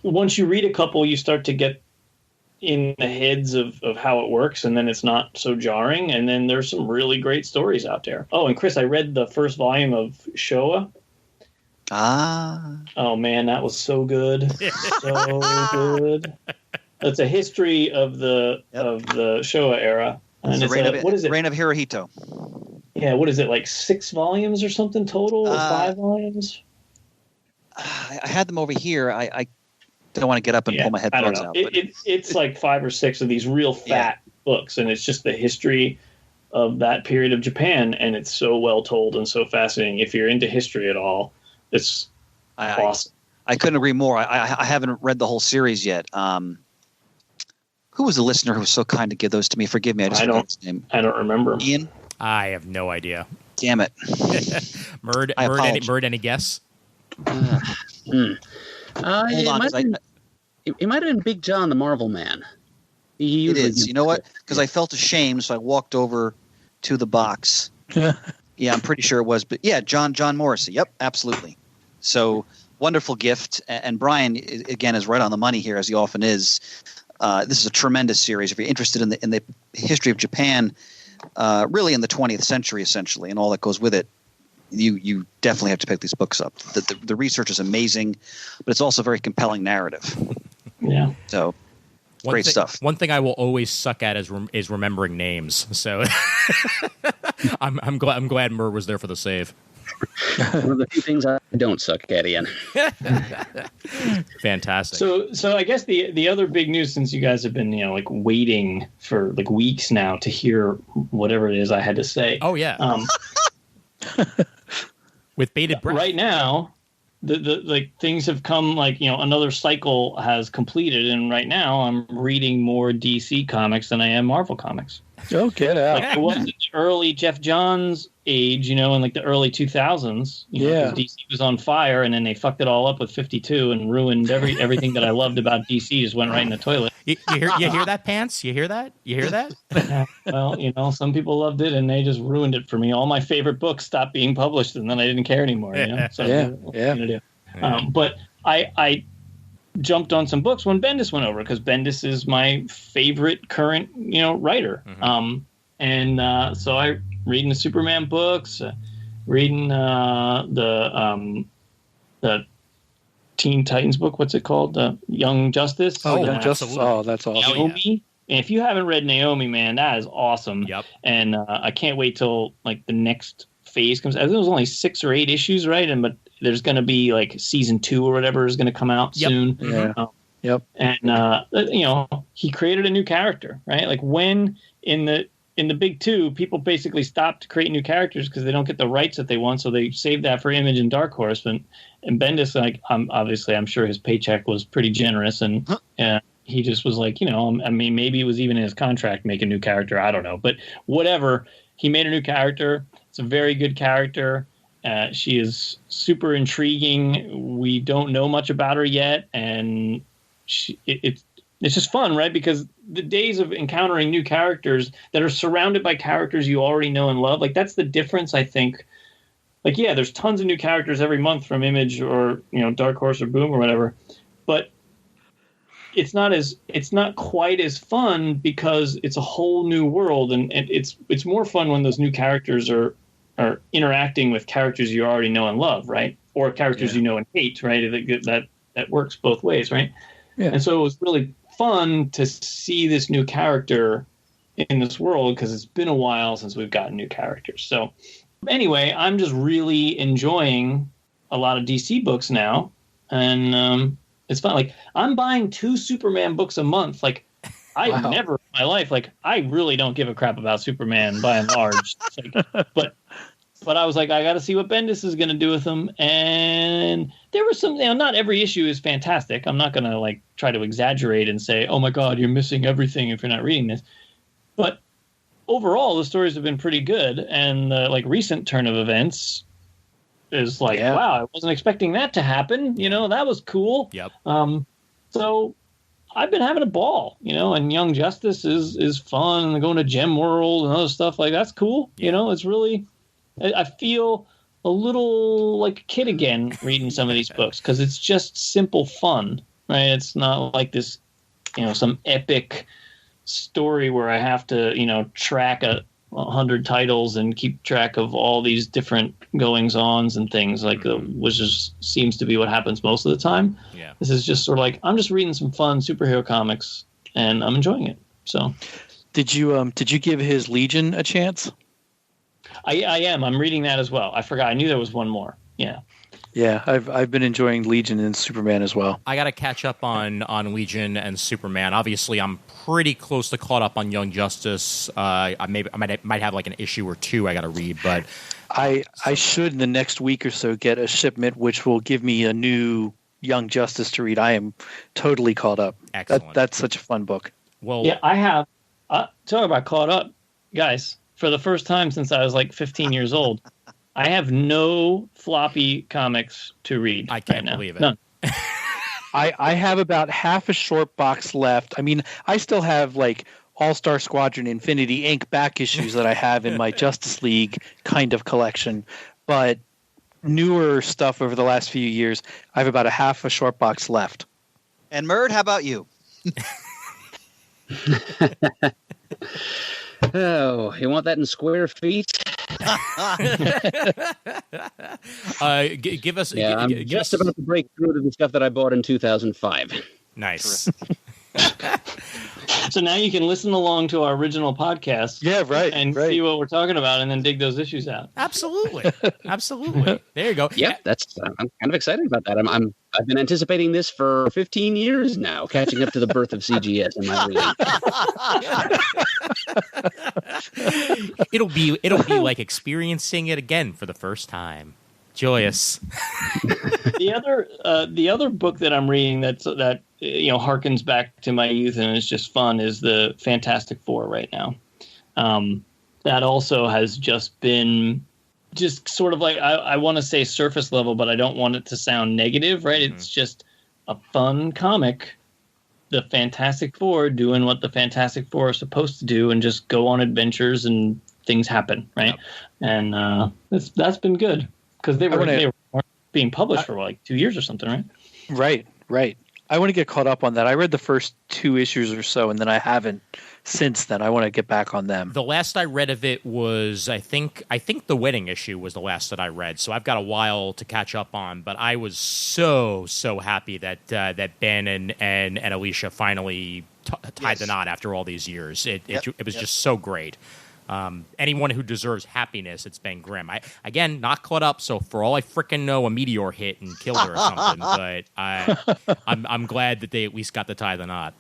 once you read a couple, you start to get in the heads of how it works, and then it's not so jarring. And then there's some really great stories out there. Oh, and Chris, I read the first volume of Showa. Oh man, that was so good. So good. It's a history of the Showa era. And what is it? Reign of Hirohito. Yeah, what is it, like 6 volumes or something total, or 5 volumes? I had them over here. I don't want to get up and pull my headphones out. But it's like 5 or 6 of these real fat books, and it's just the history of that period of Japan, and it's so well told and so fascinating. If you're into history at all, it's awesome. I couldn't agree more. I haven't read the whole series yet. Who was the listener who was so kind to give those to me? Forgive me, I just forgot his name. I don't remember. Ian? I have no idea. Damn it. Murd, any guess? Hold on. It might have been Big John, the Marvel Man. It is. You know what? Because I felt ashamed, so I walked over to the box. Yeah, I'm pretty sure it was. But yeah, John Morrissey. Yep, absolutely. So wonderful gift. And Brian, again, is right on the money here, as he often is. This is a tremendous series. If you're interested in the history of Japan, really in the 20th century, essentially, and all that goes with it, you definitely have to pick these books up. The research is amazing, but it's also very compelling narrative. Yeah. So great stuff. One thing I will always suck at is remembering names. So I'm glad Murr was there for the save. One of the few things I don't suck at, Ian. Fantastic. So I guess the other big news, since you guys have been like waiting for like weeks now to hear whatever it is I had to say. Oh yeah. With bated breath. Right now, the things have come, like, another cycle has completed, and right now I'm reading more DC comics than I am Marvel comics. Oh, get out. Like, it was in the early Jeff Johns age, in like the early 2000s. DC was on fire, and then they fucked it all up with 52 and ruined everything that I loved about DC. Just went right in the toilet. You hear that, Pants? You hear that? Yeah, well, some people loved it, and they just ruined it for me. All my favorite books stopped being published, and then I didn't care anymore. So what are you gonna do? But I jumped on some books when Bendis went over, because Bendis is my favorite current writer. Mm-hmm. So I reading the Superman books, reading the Teen Titans book. What's it called? Young Justice. Oh, Young Justice. Oh, that's awesome. Naomi. And if you haven't read Naomi, man, that is awesome. Yep. And I can't wait till like the next phase comes. I think it was only 6 or 8 issues, right? But there's going to be like season 2 or whatever is going to come out soon. Yeah. Yep. And he created a new character, right? Like, when in the big 2, people basically stopped creating new characters because they don't get the rights that they want, so they saved that for Image and Dark Horse. And Bendis, like, obviously, I'm sure his paycheck was pretty generous, and he just was like, maybe it was even in his contract, make a new character. I don't know, but whatever. He made a new character. It's a very good character. She is super intriguing. We don't know much about her yet, and it's just fun, right? Because the days of encountering new characters that are surrounded by characters you already know and love, like, that's the difference, I think. Like, yeah, there's tons of new characters every month from Image or Dark Horse or Boom or whatever, but it's not quite as fun because it's a whole new world, and it's more fun when those new characters are are interacting with characters you already know and love, right? Or characters you know and hate, right? That works both ways, right? Yeah. And so it was really fun to see this new character in this world because it's been a while since we've gotten new characters. So anyway, I'm just really enjoying a lot of DC books now, and it's fun. Like, I'm buying 2 Superman books a month. Like, I never in my life, like, I really don't give a crap about Superman by and large. But I was like, I got to see what Bendis is going to do with them. And there was some, not every issue is fantastic. I'm not going to like try to exaggerate and say, oh my God, you're missing everything if you're not reading this. But overall, the stories have been pretty good. And the like recent turn of events is like, wow, I wasn't expecting that to happen. That was cool. Yep. So I've been having a ball, and Young Justice is fun, and going to Gem World and other stuff like that's cool. Yeah. It's really, I feel a little like a kid again reading some of these books because it's just simple fun, right? It's not like this, some epic story where I have to, track 100 titles and keep track of all these different goings-ons and things which just seems to be what happens most of the time. Yeah. This is just sort of like, I'm just reading some fun superhero comics and I'm enjoying it. So did you give his Legion a chance? I am. I'm reading that as well. I forgot. I knew there was one more. Yeah. Yeah, I've been enjoying Legion and Superman as well. I got to catch up on Legion and Superman. Obviously, I'm pretty close to caught up on Young Justice. I might have like an issue or 2 I got to read, but I should in the next week or so get a shipment which will give me a new Young Justice to read. I am totally caught up. Excellent. That's such a fun book. Well, yeah, I have. Talk about caught up, guys. For the first time since I was like 15 years old, I have no floppy comics to read. I can't right believe it. None. I have about half a short box left. I mean, I still have like All-Star Squadron Infinity Inc. back issues that I have in my Justice League kind of collection. But newer stuff over the last few years, I have about a half a short box left. And Murd, how about you? Oh, you want that in square feet? Give us. Yeah, I'm just about to break through to the stuff that I bought in 2005. Nice. So now you can listen along to our original podcast. Yeah, right. And see what we're talking about and then dig those issues out. Absolutely. There you go. Yeah, I'm kind of excited about that. I've been anticipating this for 15 years now, catching up to the birth of CGS in my reading. It'll be like experiencing it again for the first time. Joyous. The other book that I'm reading that harkens back to my youth and is just fun is the Fantastic Four right now. That also has just been just sort of like I want to say surface level, but I don't want it to sound negative, right? Mm-hmm. It's just a fun comic. The Fantastic Four doing what the Fantastic Four are supposed to do and just go on adventures and things happen, right? Yep. And that's been good. Because they were being published for like 2 years or something, right? Right. I want to get caught up on that. I read the first 2 issues or so, and then I haven't since then. I want to get back on them. The last I read of it was, I think the wedding issue was the last that I read. So I've got a while to catch up on. But I was so happy that Ben and Alicia finally tied the knot after all these years. It was just so great. Anyone who deserves happiness, it's Ben Grimm. Again, not caught up, so for all I frickin' know, a meteor hit and killed her or something. But I'm glad that they at least got to tie the knot.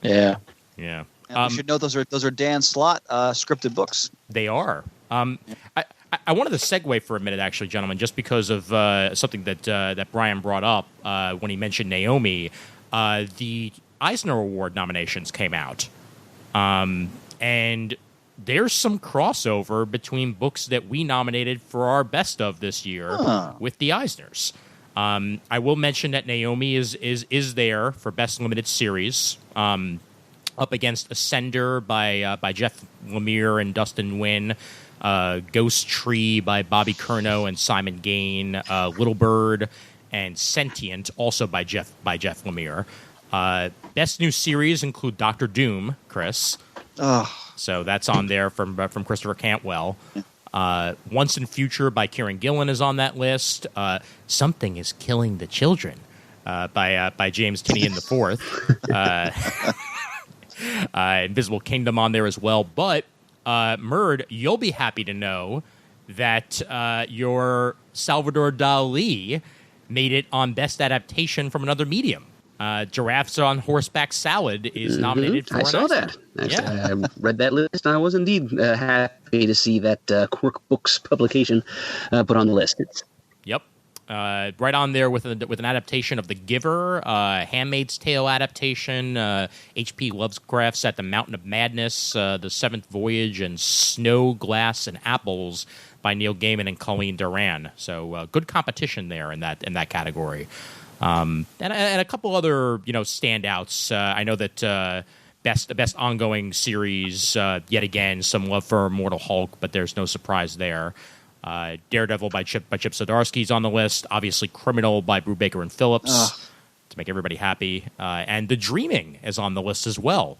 Yeah. Yeah. And you should know those are Dan Slott scripted books. They are. I wanted to segue for a minute, actually, gentlemen, just because of something that Bryan brought up when he mentioned Naomi. The Eisner Award nominations came out, and there's some crossover between books that we nominated for our best of this year with the Eisners. I will mention that Naomi is there for Best Limited Series, up against Ascender by Jeff Lemire and Dustin Nguyen, Ghost Tree by Bobby Curnow and Simon Gain, Little Bird and Sentient, also by Jeff Lemire. Best New Series include Doctor Doom, Chris. Oh. So that's on there from Christopher Cantwell. Once and Future by Kieran Gillen is on that list. Something is Killing the Children by James Tinian IV. Invisible Kingdom on there as well. But, Murd, you'll be happy to know that your Salvador Dali made it on Best Adaptation from Another Medium. Giraffes on Horseback Salad is nominated for I saw Eisner. that. Yeah. I read that list, and I was indeed happy to see that Quirk Books publication put on the list. Yep. Right on there with an adaptation of The Giver, Handmaid's Tale adaptation, H.P. Lovecraft's At the Mountain of Madness, The Seventh Voyage, and Snow, Glass, and Apples by Neil Gaiman and Colleen Doran. So good competition there in that category. And a couple other standouts. I know that best ongoing series yet again some love for Immortal Hulk, but there's no surprise there. Daredevil by Chip Zdarsky is on the list. Obviously, Criminal by Brubaker and Phillips to make everybody happy. And The Dreaming is on the list as well,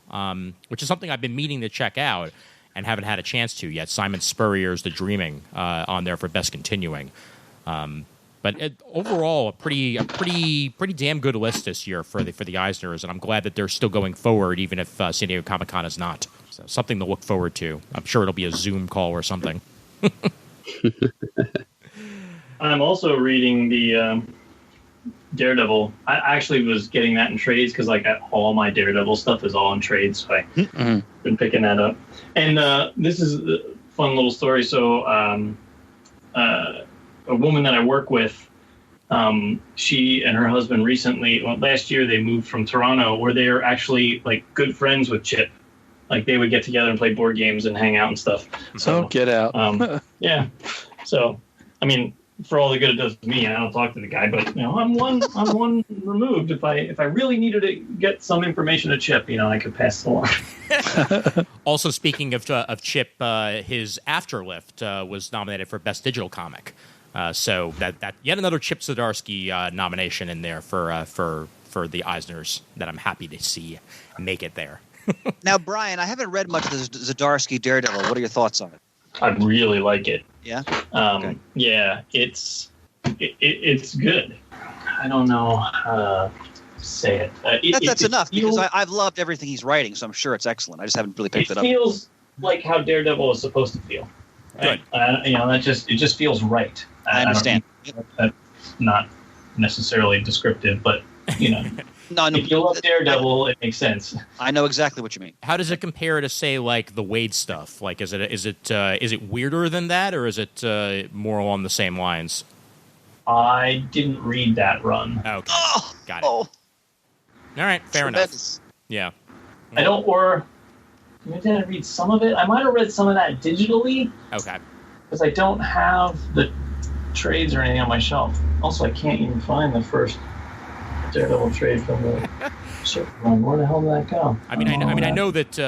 which is something I've been meaning to check out and haven't had a chance to yet. Simon Spurrier's The Dreaming on there for best continuing. But overall, a pretty damn good list this year for the Eisners, and I'm glad that they're still going forward, even if San Diego Comic-Con is not. So something to look forward to. I'm sure it'll be a Zoom call or something. I'm also reading the Daredevil. I actually was getting that in trades because all my Daredevil stuff is all in trades, so I've been picking that up. And this is a fun little story. So a woman that I work with, she and her husband last year they moved from Toronto, where they're actually good friends with Chip. They would get together and play board games and hang out and stuff. So get out. Yeah. So, I mean, for all the good it does to me, I don't talk to the guy, but I'm one removed. If I really needed to get some information to Chip, I could pass it along. Also, speaking of Chip, his Afterlift was nominated for Best Digital Comic. So that yet another Chip Zdarsky nomination in there for the Eisners that I'm happy to see make it there. Now, Brian, I haven't read much of the Zdarsky Daredevil. What are your thoughts on it? I really like it. Yeah? Okay. Yeah, it's good. I don't know how to say it. That's enough, because I've loved everything he's writing, so I'm sure it's excellent. I just haven't really picked it up. It feels like how Daredevil is supposed to feel. Right? Good. It just feels right. I understand. That's not necessarily descriptive, but No, if you love Daredevil, it makes sense. I know exactly what you mean. How does it compare to, say, the Wade stuff? Is it weirder than that, or is it more along the same lines? I didn't read that run. Okay, got it. Oh. All right, fair Tremendous. enough. Yeah, I don't. Or maybe I read some of it. I might have read some of that digitally. Okay. Because I don't have the trades or anything on my shelf. Also, I can't even find the first Daredevil trade from the ship run. Where the hell did that go? I know that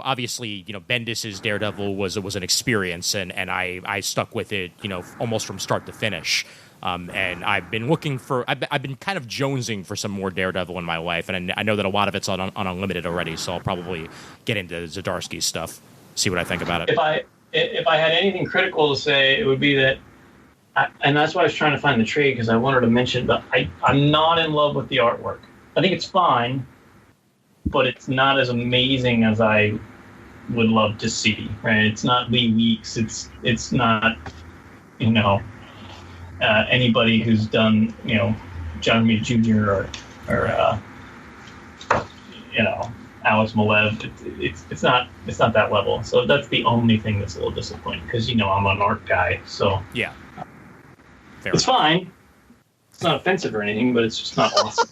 obviously, Bendis's Daredevil was an experience, and I stuck with it, almost from start to finish. And I've been I've been kind of jonesing for some more Daredevil in my life, and I know that a lot of it's on Unlimited already, so I'll probably get into Zdarsky's stuff, see what I think about it. If I had anything critical to say, it would be that. And that's why I was trying to find the trade, because I wanted to mention, but I'm not in love with the artwork. I think it's fine, but it's not as amazing as I would love to see. Right? It's not Lee Weeks. It's not anybody who's done John Romita Jr. or Alex Malev. It's not that level. So that's the only thing that's a little disappointing, because I'm an art guy. So yeah. It's fine. It's not offensive or anything, but it's just not awesome.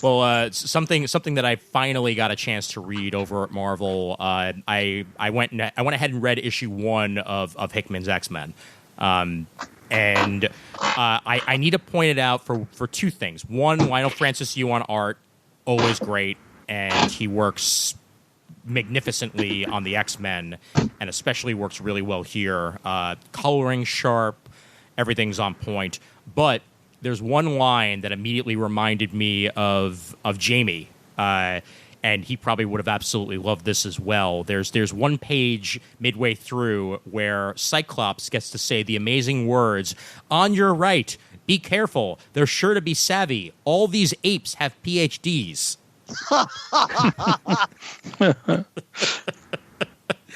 Well, something that I finally got a chance to read over at Marvel. I went ahead and read issue 1 of Hickman's X-Men, and I need to point it out for two things. One, Lionel Francis Yu on art, always great, and he works magnificently on the X-Men, and especially works really well here. Coloring sharp, everything's on point. But there's one line that immediately reminded me of Jamie and he probably would have absolutely loved this as well. There's one page midway through where Cyclops gets to say the amazing words, "On your right, be careful. They're sure to be savvy. All these apes have PhDs."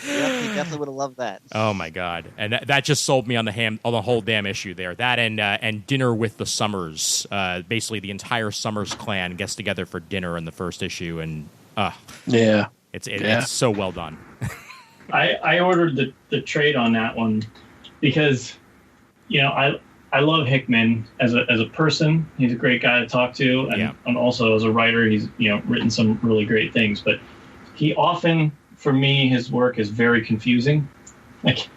Yep, he definitely would have loved that. Oh my God! And that just sold me on the whole damn issue there. That and Dinner with the Summers. Basically, the entire Summers clan gets together for dinner in the first issue, and it's so well done. I ordered the trade on that one because, I love Hickman as a person. He's a great guy to talk to, and also as a writer, he's written some really great things. But he often, for me, his work is very confusing. Like,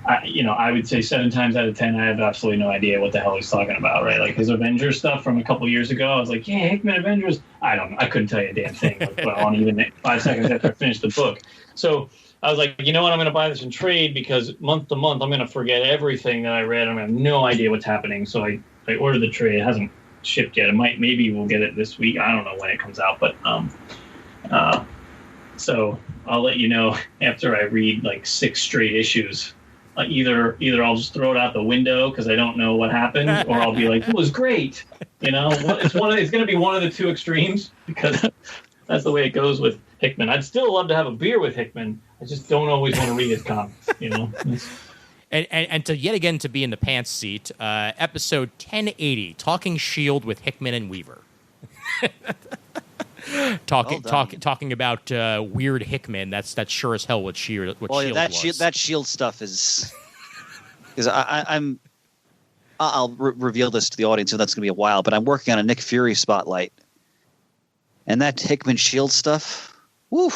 I would say 7 times out of 10, I have absolutely no idea what the hell he's talking about, right? Like his Avengers stuff from a couple years ago, I was like, yeah, Hickman Avengers. I couldn't tell you a damn thing on even 5 seconds after I finished the book. So I was like, you know what, I'm going to buy this in trade because month to month, I'm going to forget everything that I read. I'm going to have no idea what's happening. So I ordered the trade. It hasn't shipped yet. Maybe we'll get it this week. I don't know when it comes out, but so I'll let you know after I read like 6 straight issues. Either I'll just throw it out the window because I don't know what happened, or I'll be like, it was great. It's going to be one of the two extremes because that's the way it goes with Hickman. I'd still love to have a beer with Hickman. I just don't always want to read his comics. And to yet again to be in the pants seat, episode 1080, Talking Shield with Hickman and Weaver. Talking about weird Hickman. That's sure as hell what Shield was. That Shield stuff is because I'll reveal this to the audience, so that's going to be a while. But I'm working on a Nick Fury spotlight, and that Hickman Shield stuff. Woo!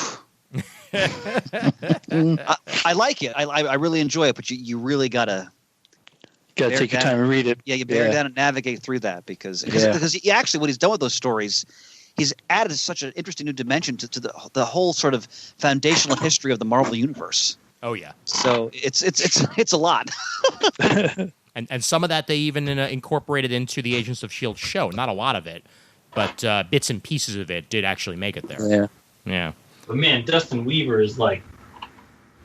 I like it. I really enjoy it, but you really gotta take your time and read it. Yeah, you bear down and navigate through that because he actually, what he's done with those stories, he's added such an interesting new dimension to the whole sort of foundational history of the Marvel universe. Oh yeah. So it's a lot. and some of that they even incorporated into the Agents of S.H.I.E.L.D. show. Not a lot of it, but bits and pieces of it did actually make it there. Yeah. But man, Dustin Weaver is like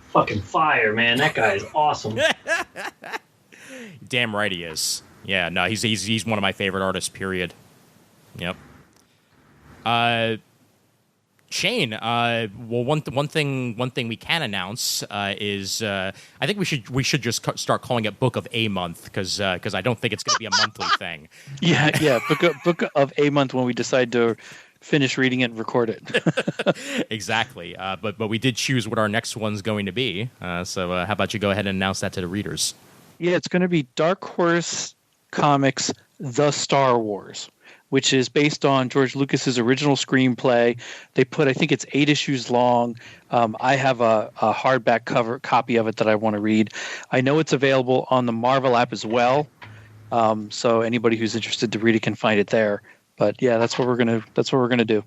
fucking fire, man. That guy is awesome. Damn right he is. Yeah, no, he's one of my favorite artists, period. Yep. Shane, well, one thing we can announce is I think we should just start calling it Book of a Month because I don't think it's going to be a monthly thing. Yeah, Book of a Month when we decide to finish reading it and record it. Exactly. But we did choose what our next one's going to be. So how about you go ahead and announce that to the readers? Yeah, it's going to be Dark Horse Comics' The Star Wars, which is based on George Lucas's original screenplay. They put, I think it's 8 issues long. I have a hardback cover copy of it that I want to read. I know it's available on the Marvel app as well. So anybody who's interested to read it can find it there. But yeah, that's what we're gonna do.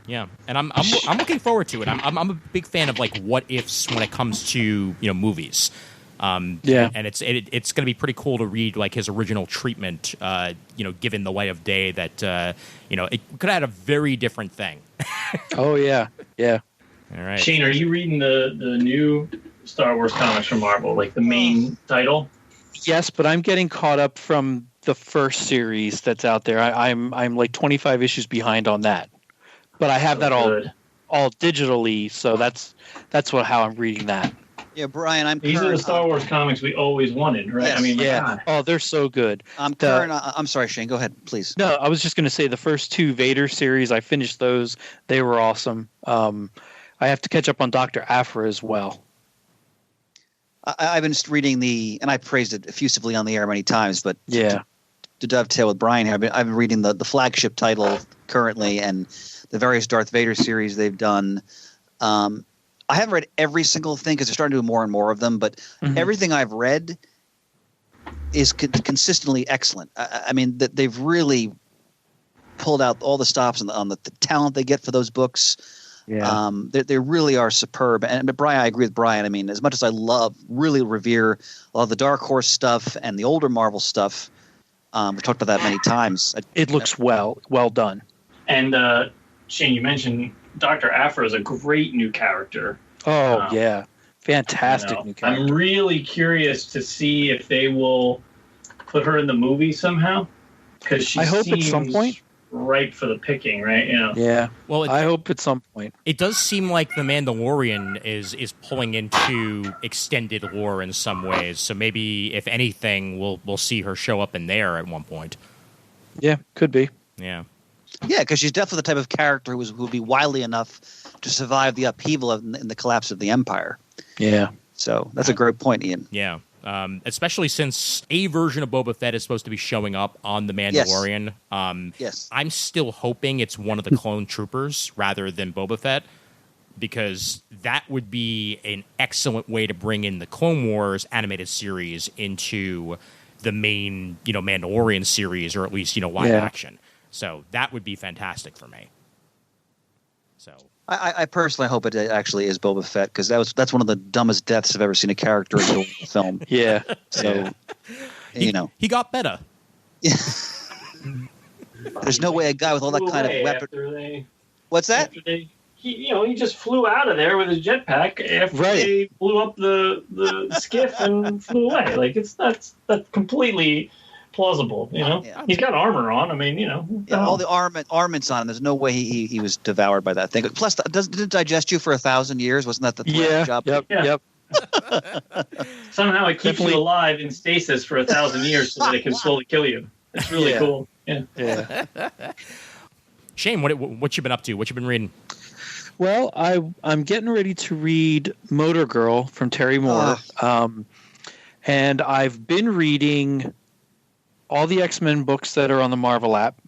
Yeah, and I'm looking forward to it. I'm a big fan of like what ifs when it comes to movies. And it's going to be pretty cool to read like his original treatment. Given the light of day that it could have had a very different thing. Oh yeah. All right, Shane, are you reading the new Star Wars comics from Marvel, like the main title? Yes, but I'm getting caught up from the first series that's out there. I'm like 25 issues behind on that, but I have that all digitally, so that's how I'm reading that. Yeah, Brian, These are the Star Wars comics we always wanted, right? Yes. I mean, yeah. God. Oh, they're so good. I'm sorry, Shane. Go ahead, please. No, I was just going to say the first 2 Vader series. I finished those. They were awesome. I have to catch up on Dr. Aphra as well. I've been reading and I praised it effusively on the air many times, but yeah. To dovetail with Brian here, I've been reading the flagship title currently and the various Darth Vader series they've done. I haven't read every single thing because they're starting to do more and more of them, but everything I've read is consistently excellent. I mean, they've really pulled out all the stops on the talent they get for those books. Yeah. They really are superb. But Brian, I agree with Brian. I mean, as much as I really revere a lot of the Dark Horse stuff and the older Marvel stuff, we've talked about that many times. It looks well done. And Shane, you mentioned Dr. Aphra is a great new character. Oh, yeah. Fantastic new character. I'm really curious to see if they will put her in the movie somehow. Because she I hope at seems some point. ripe for the picking, right? Yeah. Well, I hope at some point. It does seem like the Mandalorian is pulling into extended lore in some ways. So maybe, if anything, we'll see her show up in there at one point. Yeah, could be. Yeah. Yeah, because she's definitely the type of character who would be wily enough to survive the upheaval in the collapse of the Empire. Yeah. So that's a great point, Ian. Yeah. Especially since a version of Boba Fett is supposed to be showing up on The Mandalorian. Yes. I'm still hoping it's one of the clone troopers rather than Boba Fett, because that would be an excellent way to bring in the Clone Wars animated series into the main, Mandalorian series, or at least, live action. So that would be fantastic for me. So I personally hope it actually is Boba Fett, because that's one of the dumbest deaths I've ever seen a character in a film. Yeah. So, he got better. There's no way a guy with all that kind of weapon. What's that? He just flew out of there with his jetpack after they blew up the skiff and flew away. Like, that's completely plausible. He's got armor on. I mean, all the armaments on him. There's no way he was devoured by that thing. Plus, did it digest you for 1,000 years? Wasn't that the job? Yep. Somehow it keeps you alive in stasis for 1,000 years so that it can slowly kill you. It's really cool. Yeah. Shane, what you been up to? What you been reading? Well, I'm getting ready to read Motor Girl from Terry Moore, and I've been reading all the X-Men books that are on the Marvel app.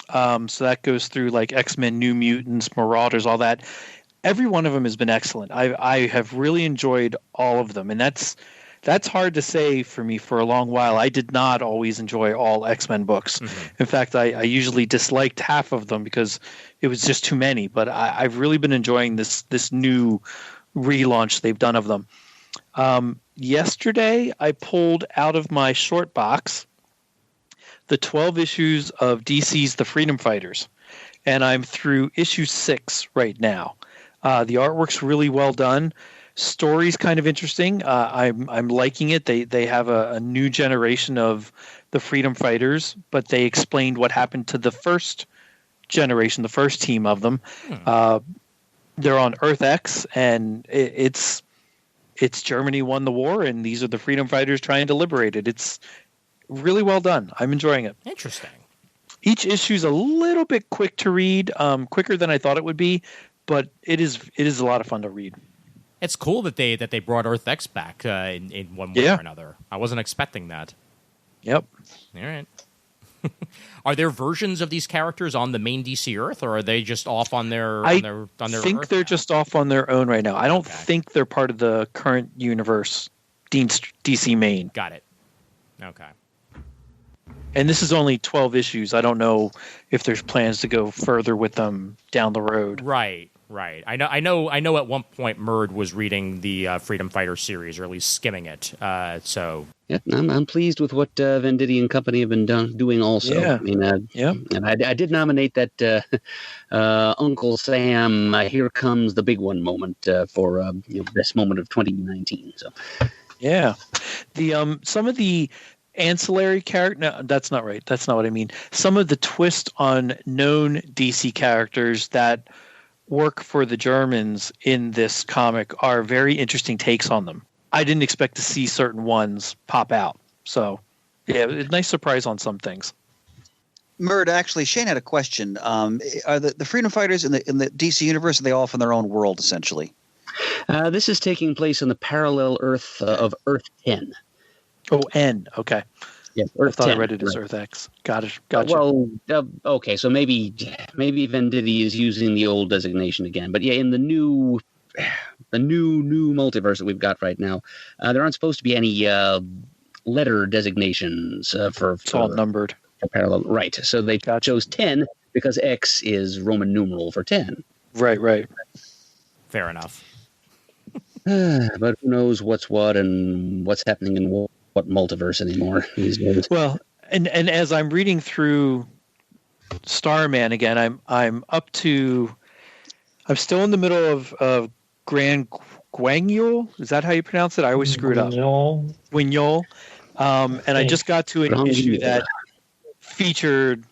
So that goes through like X-Men, New Mutants, Marauders, all that. Every one of them has been excellent. I have really enjoyed all of them, and that's hard to say for me for a long while. I did not always enjoy all X-Men books. Mm-hmm. In fact, I usually disliked half of them because it was just too many. But I've really been enjoying this new relaunch they've done of them. Yesterday, I pulled out of my short box the 12 issues of DC's The Freedom Fighters, and I'm through issue 6 right now. The artwork's really well done. Story's kind of interesting. I'm liking it. They have a new generation of the Freedom Fighters, but they explained what happened to the first generation, the first team of them. They're on Earth X, and it's Germany won the war, and these are the Freedom Fighters trying to liberate it. It's really well done. I'm enjoying it. Interesting. Each issue's a little bit quick to read, quicker than I thought it would be, but it is a lot of fun to read. It's cool that they brought Earth X back in one way or another. I wasn't expecting that. Yep. All right. Are there versions of these characters on the main DC Earth, or are they just off on their? I think Earth they're just off on their own right now. I don't think they're part of the current universe, DC main. Got it. Okay. And this is only 12 issues. I don't know if there's plans to go further with them down the road. Right. I know. At one point, Murd was reading the Freedom Fighter series, or at least skimming it. So yeah, I'm pleased with what Venditti and company have been doing. Also, yeah. I mean, and I did nominate that Uncle Sam. Here comes the big one moment for best moment of 2019. So yeah, the some of the ancillary character. No, that's not right. That's not what I mean. Some of the twist on known DC characters that work for the Germans in this comic are very interesting takes on them. I didn't expect to see certain ones pop out. So, yeah, a nice surprise on some things. Murd, actually, Shane had a question. Are the Freedom Fighters in the DC universe, are they all from their own world, essentially? This is taking place in the parallel Earth of Earth 10. Oh, N. Okay. Yeah, Earth I thought 10, I read it as right. Earth X. Gotcha. Well, okay, so maybe Venditti is using the old designation again, but yeah, in the new multiverse that we've got right now, there aren't supposed to be any letter designations for it's all numbered. For parallel, right? So they chose 10 because X is Roman numeral for 10. Right. fair enough. But who knows what's what and what's happening in what multiverse anymore these days. Well, and as I'm reading through Starman again, I'm up to I'm still in the middle of Grand Guignol. Is that how you pronounce it? I always screw it up. Guignol. And I just got to an issue that featured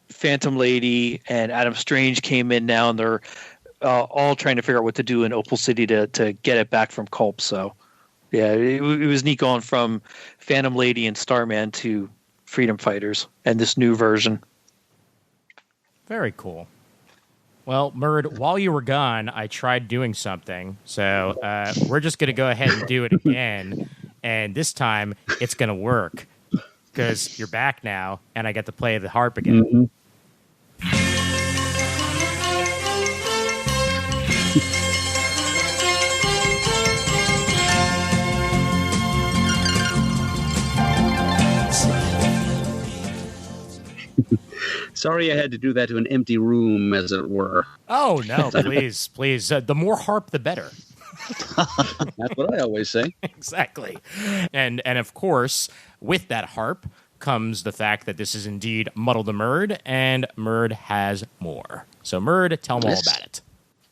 Phantom Lady and Adam Strange came in now, and they're all trying to figure out what to do in Opal City to get it back from Culp. So, yeah, it was neat going from Phantom Lady and Starman to Freedom Fighters and this new version. Very cool. Well, Murd, while you were gone, I tried doing something. So we're just going to go ahead and do it again. And this time, it's going to work. Because you're back now, and I get to play the harp again. Mm-hmm. Sorry I had to do that to an empty room, as it were. Oh, no, please, please. The more harp, the better. That's what I always say. Exactly. And of course, with that harp comes the fact that this is indeed Muddle the Murd, and Murd has more. So, Murd, tell them all about it.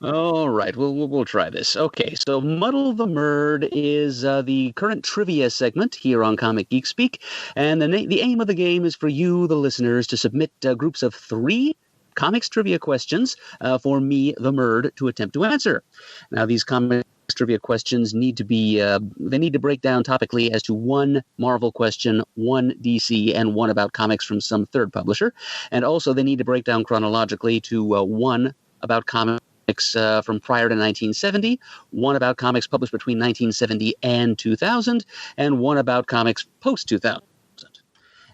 All right, we'll try this. Okay, so Muddle the Murd is the current trivia segment here on Comic Geek Speak, and the aim of the game is for you, the listeners, to submit groups of 3 comics trivia questions for me, the Murd, to attempt to answer. Now, these comics trivia questions need to be they need to break down topically as to 1 Marvel question, 1 DC, and 1 about comics from some third publisher, and also they need to break down chronologically to 1 about comics from prior to 1970, 1 about comics published between 1970 and 2000, and 1 about comics post-2000.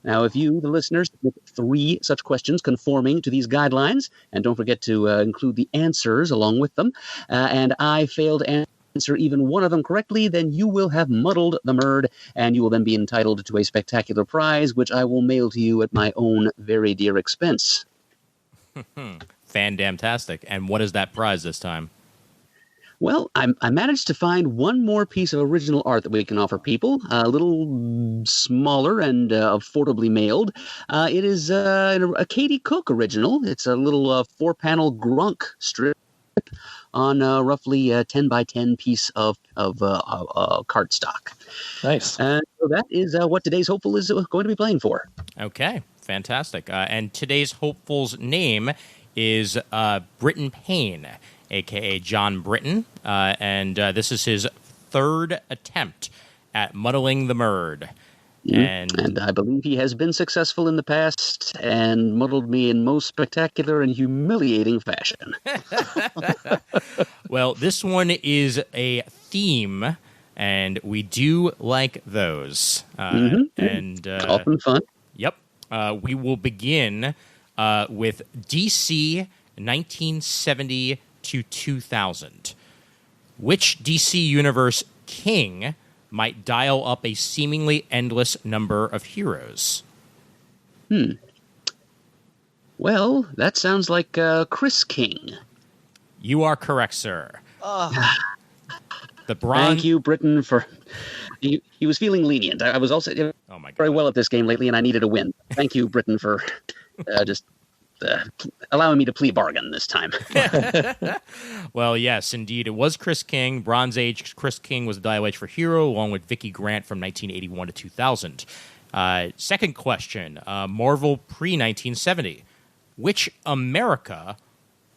Now, if you, the listeners, submit 3 such questions conforming to these guidelines, and don't forget to include the answers along with them, and I failed to answer even 1 of them correctly, then you will have muddled the Murd, and you will then be entitled to a spectacular prize, which I will mail to you at my own very dear expense. Fan-damn-tastic. And what is that prize this time? Well, I managed to find 1 more piece of original art that we can offer people, a little smaller and affordably mailed. It is a Katie Cook original. It's a little 4-panel Grunk strip on roughly a 10 by 10 piece of cardstock. Nice. So that is what today's hopeful is going to be playing for. Okay, fantastic. And today's hopeful's name is Britton Payne, a.k.a. John Britton, and this is his 3rd attempt at muddling the Murd. And I believe he has been successful in the past and muddled me in most spectacular and humiliating fashion. Well, this one is a theme, and we do like those. And often fun. Yep. We will begin with DC 1970 to 2000. Which DC Universe king might dial up a seemingly endless number of heroes? Well, that sounds like Chris King. You are correct, sir. The Thank you, Britain, for... He was feeling lenient. I was also Oh my God. very well at this game lately, and I needed a win. Thank you, Britain, for just allowing me to plea bargain this time. Well, yes, indeed. It was Chris King. Bronze Age Chris King was the Dial H for Hero, along with Vicky Grant from 1981 to 2000. Second question, Marvel pre-1970. Which America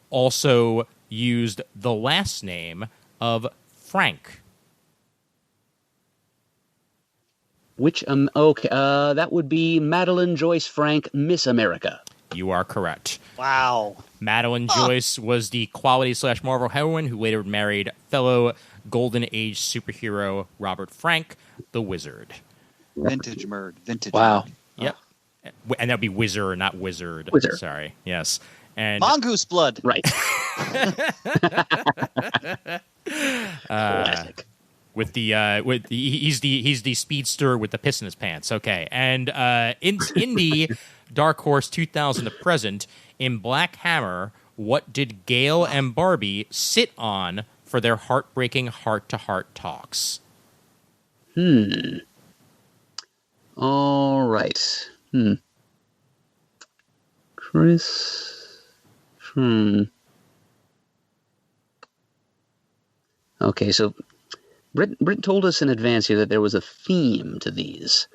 also used the last name of Frank? Which, that would be Madeline Joyce Frank, Miss America. You are correct. Wow. Madeline Joyce was the Quality/Marvel heroine who later married fellow Golden Age superhero Robert Frank, the Wizard. Vintage Murd. Vintage. Wow. Murd. Yep. And that'd be Wizard, not Wizard. Wizard. Sorry. Yes. And Mongoose blood. Right. Classic. He's the speedster with the piss in his pants. Okay. And in the Dark Horse 2000 to present, in Black Hammer, what did Gale and Barbie sit on for their heartbreaking heart-to-heart talks? All right. Chris. Okay, so Britt told us in advance here that there was a theme to these.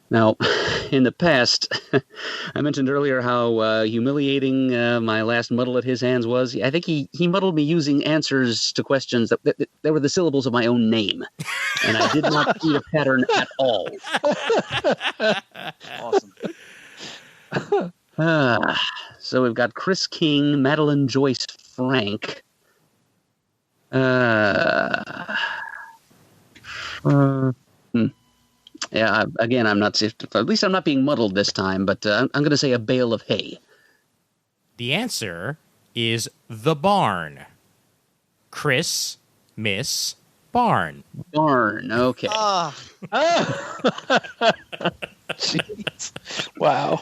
Now, in the past, I mentioned earlier how humiliating my last muddle at his hands was. I think he muddled me using answers to questions that were the syllables of my own name. And I did not see a pattern at all. Awesome. So we've got Chris King, Madeline Joyce Frank. Yeah, again, I'm not safe. At least I'm not being muddled this time, but I'm going to say a bale of hay. The answer is The Barn. Chris, Miss, Barn. Barn, okay. Jeez. Wow.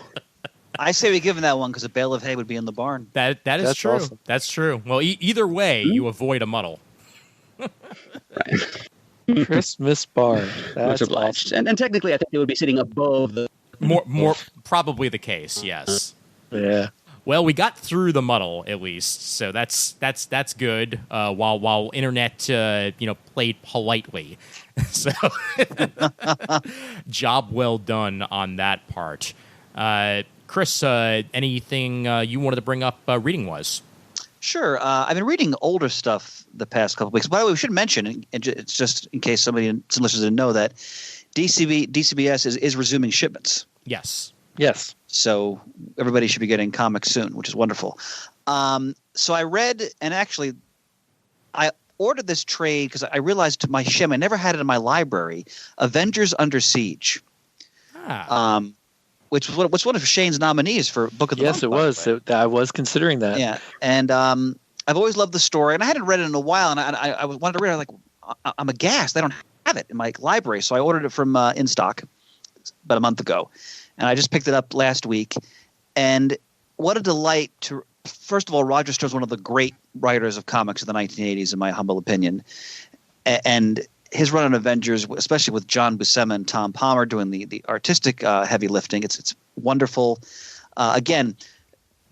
I say we give him that one because a bale of hay would be in the barn. That is That's true. awesome. That's true. Well, either way, you avoid a muddle. Christmas barn. Much That's obliged. awesome. And technically, I think they would be sitting above the... More probably the case. Yes. Yeah. Well, we got through the muddle at least, so that's good. While internet played politely, so job well done on that part. Chris, anything you wanted to bring up reading was? Sure. I've been reading older stuff the past couple of weeks. By the way, we should mention, and it's just in case some listeners didn't know, that DCBS is resuming shipments. Yes. Yes. So everybody should be getting comics soon, which is wonderful. So I read, and actually I ordered this trade because I realized to my shame I never had it in my library, Avengers Under Siege. Which was one of Shane's nominees for Book of the Month. Yes, it was. I was considering that. Yeah, and I've always loved the story, and I hadn't read it in a while, and I wanted to read it. I'm aghast. I don't have it in my library, so I ordered it from In Stock about a month ago, and I just picked it up last week. And what a delight to – first of all, Roger Stern's one of the great writers of comics of the 1980s, in my humble opinion. And his run on Avengers, especially with John Buscema and Tom Palmer doing the artistic heavy lifting, it's wonderful. Again,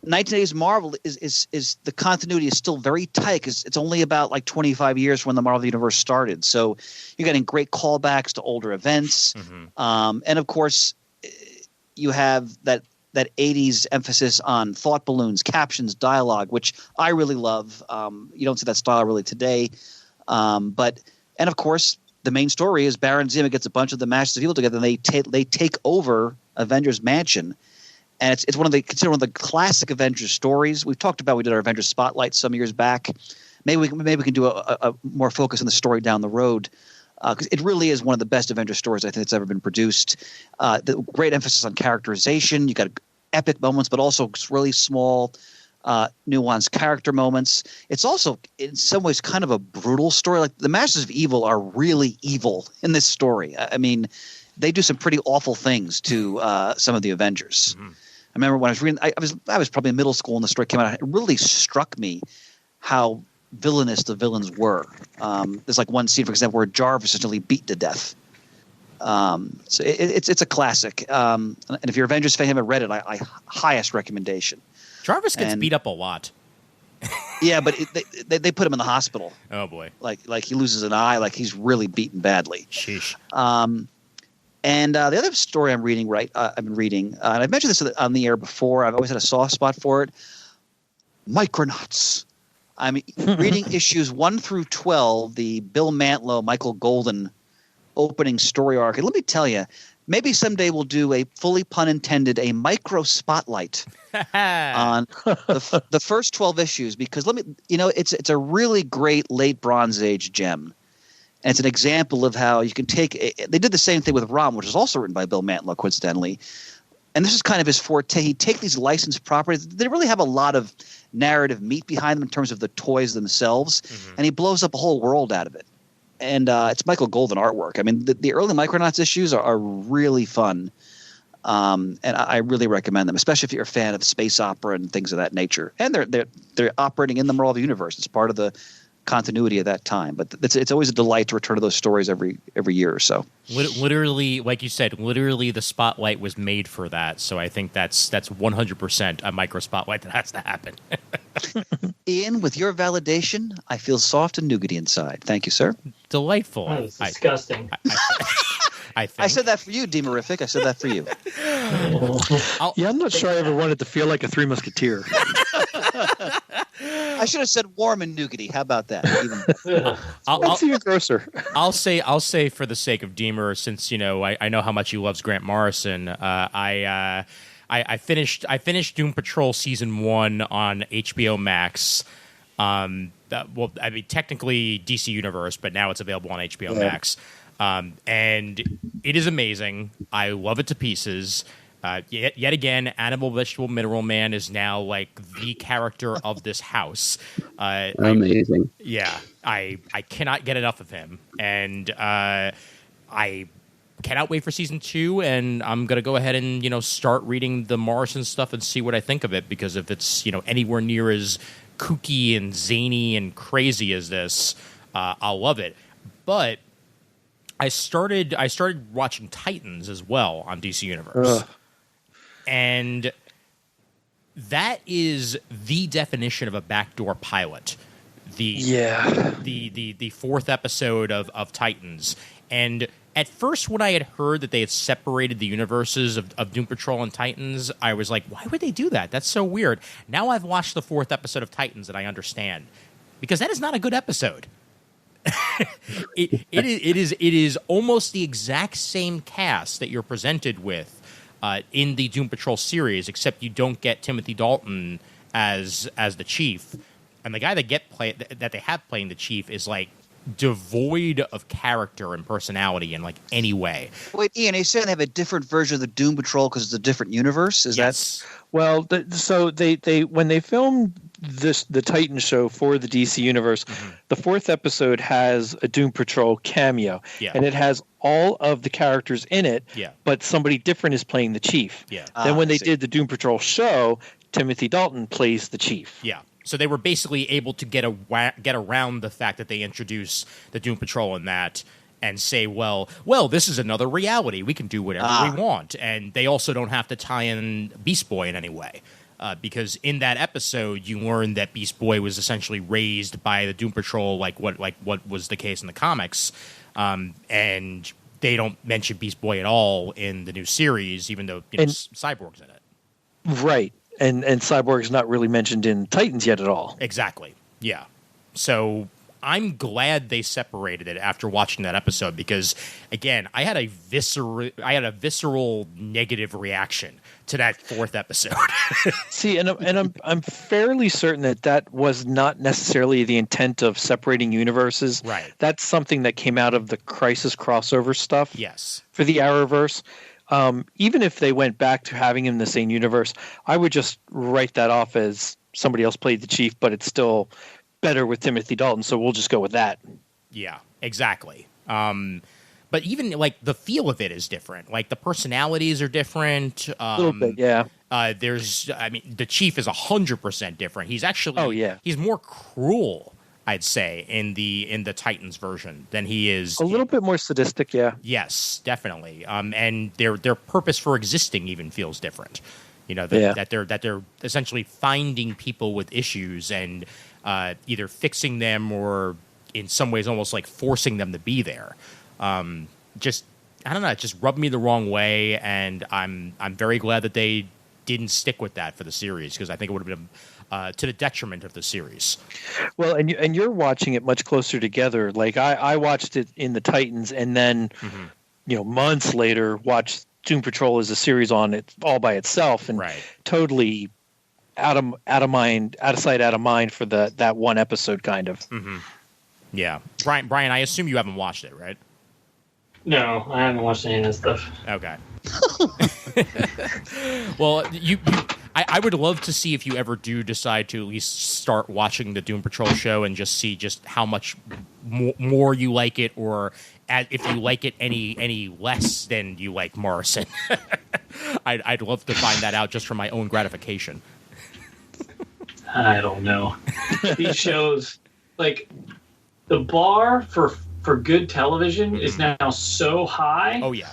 1980s Marvel is the continuity is still very tight because it's only about like 25 years from when the Marvel Universe started. So you're getting great callbacks to older events. Mm-hmm. And of course, you have that 80s emphasis on thought balloons, captions, dialogue, which I really love. You don't see that style really today. And of course, the main story is Baron Zemo gets a bunch of the Masters of Evil together, and they take over Avengers Mansion, and it's considered one of the classic Avengers stories. We did our Avengers Spotlight some years back. Maybe we can do a more focus on the story down the road, because it really is one of the best Avengers stories I think that's ever been produced. The great emphasis on characterization. You got epic moments, but also really small, nuanced character moments. It's also in some ways kind of a brutal story. Like the Masters of Evil are really evil in this story. I mean, they do some pretty awful things to some of the Avengers. Mm-hmm. I remember when I was reading, I was probably in middle school when the story came out. It really struck me how villainous the villains were. There's like one scene, for example, where Jarvis is nearly beaten to death. So it's a classic. And if you're an Avengers fan, haven't read it, I highest recommendation. Jarvis gets beat up a lot. Yeah, but they put him in the hospital. Oh boy! Like he loses an eye. Like he's really beaten badly. Sheesh. And the other story I've been reading, and I've mentioned this on the air before. I've always had a soft spot for it. Micronauts. I'm reading issues 1 through 12, the Bill Mantlo, Michael Golden opening story arc. And let me tell you, maybe someday we'll do a fully pun intended, a micro spotlight on the first 12 issues, because it's a really great late Bronze Age gem. And it's an example of how you can take they did the same thing with Rom, which is also written by Bill Mantlo, coincidentally. And this is kind of his forte. He'd take these licensed properties. They really have a lot of narrative meat behind them in terms of the toys themselves. Mm-hmm. And he blows up a whole world out of it. And it's Michael Golden artwork. I mean, the early Micronauts issues are really fun. And I really recommend them, especially if you're a fan of space opera and things of that nature. And they're operating in the Marvel Universe. It's part of the continuity at that time. But it's always a delight to return to those stories every year or so. Literally, like you said, literally the spotlight was made for that. So I think that's 100% a micro spotlight that has to happen. Ian, with your validation, I feel soft and nougaty inside. Thank you, sir. Delightful. That was disgusting. I think. I said that for you, Deemerific. I said that for you. Yeah, I'm not sure I ever wanted to feel like a Three Musketeer. I should have said warm and nougaty. How about that? That's even grosser. I'll say for the sake of Deemer, since I know how much he loves Grant Morrison. I finished Doom Patrol season 1 on HBO Max. Technically DC Universe, but now it's available on HBO Max. And it is amazing. I love it to pieces. Yet again, Animal, Vegetable, Mineral Man is now like the character of this house. Amazing. I cannot get enough of him, and I cannot wait for season 2. And I'm gonna go ahead and start reading the Morrison stuff and see what I think of it, because if it's anywhere near as kooky and zany and crazy as this, I'll love it. But I started watching Titans as well on DC Universe. And that is the definition of a backdoor pilot. The 4th episode of Titans. And at first, when I had heard that they had separated the universes of Doom Patrol and Titans, I was like, why would they do that? That's so weird. Now I've watched the 4th episode of Titans and I understand. Because that is not a good episode. It is almost the exact same cast that you're presented with in the Doom Patrol series, except you don't get Timothy Dalton as the chief, and the guy that they have playing the chief is like devoid of character and personality in like any way. Wait, Ian, are you saying they have a different version of the Doom Patrol because it's a different universe? Yes. Well, so they when they filmed the Titan show for the DC universe, the 4th episode has a Doom Patrol cameo, and it has all of the characters in it, but somebody different is playing the chief. Then when they did the Doom Patrol show, Timothy Dalton plays the chief. So they were basically able to get around the fact that they introduce the Doom Patrol in that and say, well, this is another reality. We can do whatever we want. And they also don't have to tie in Beast Boy in any way. Because in that episode, you learn that Beast Boy was essentially raised by the Doom Patrol, like what was the case in the comics. And they don't mention Beast Boy at all in the new series, even though Cyborg's in it. Right. And Cyborg's not really mentioned in Titans yet at all. Exactly. Yeah. So I'm glad they separated it after watching that episode, because again, I had a visceral negative reaction to that 4th episode. See, and I'm fairly certain that was not necessarily the intent of separating universes. Right. That's something that came out of the Crisis crossover stuff. Yes. For the Arrowverse. Even if they went back to having him in the same universe, I would just write that off as somebody else played the chief, but it's still better with Timothy Dalton, so we'll just go with that. Yeah, exactly. But even like the feel of it is different. Like the personalities are different. A little bit, yeah. The chief is 100% different. He's actually, he's more cruel, I'd say, in the Titans version than he is. A little bit more sadistic, yeah. Yes, definitely. And their purpose for existing even feels different. That they're essentially finding people with issues and either fixing them or in some ways almost like forcing them to be there. I don't know, it just rubbed me the wrong way, and I'm very glad that they didn't stick with that for the series, because I think it would have been to the detriment of the series. Well, and you're watching it much closer together. Like I watched it in the Titans, and then months later watched Doom Patrol as a series on it all by itself, and totally out of sight, out of mind for that one episode, kind of. Mm-hmm. Yeah, Brian, I assume you haven't watched it, right? No, I haven't watched any of that stuff. Okay. Well, I would love to see if you ever do decide to at least start watching the Doom Patrol show and just see just how much more you like it, or if you like it any less than you like Morrison. I'd love to find that out just for my own gratification. I don't know. These shows, like the bar for good television is now so high. Oh yeah.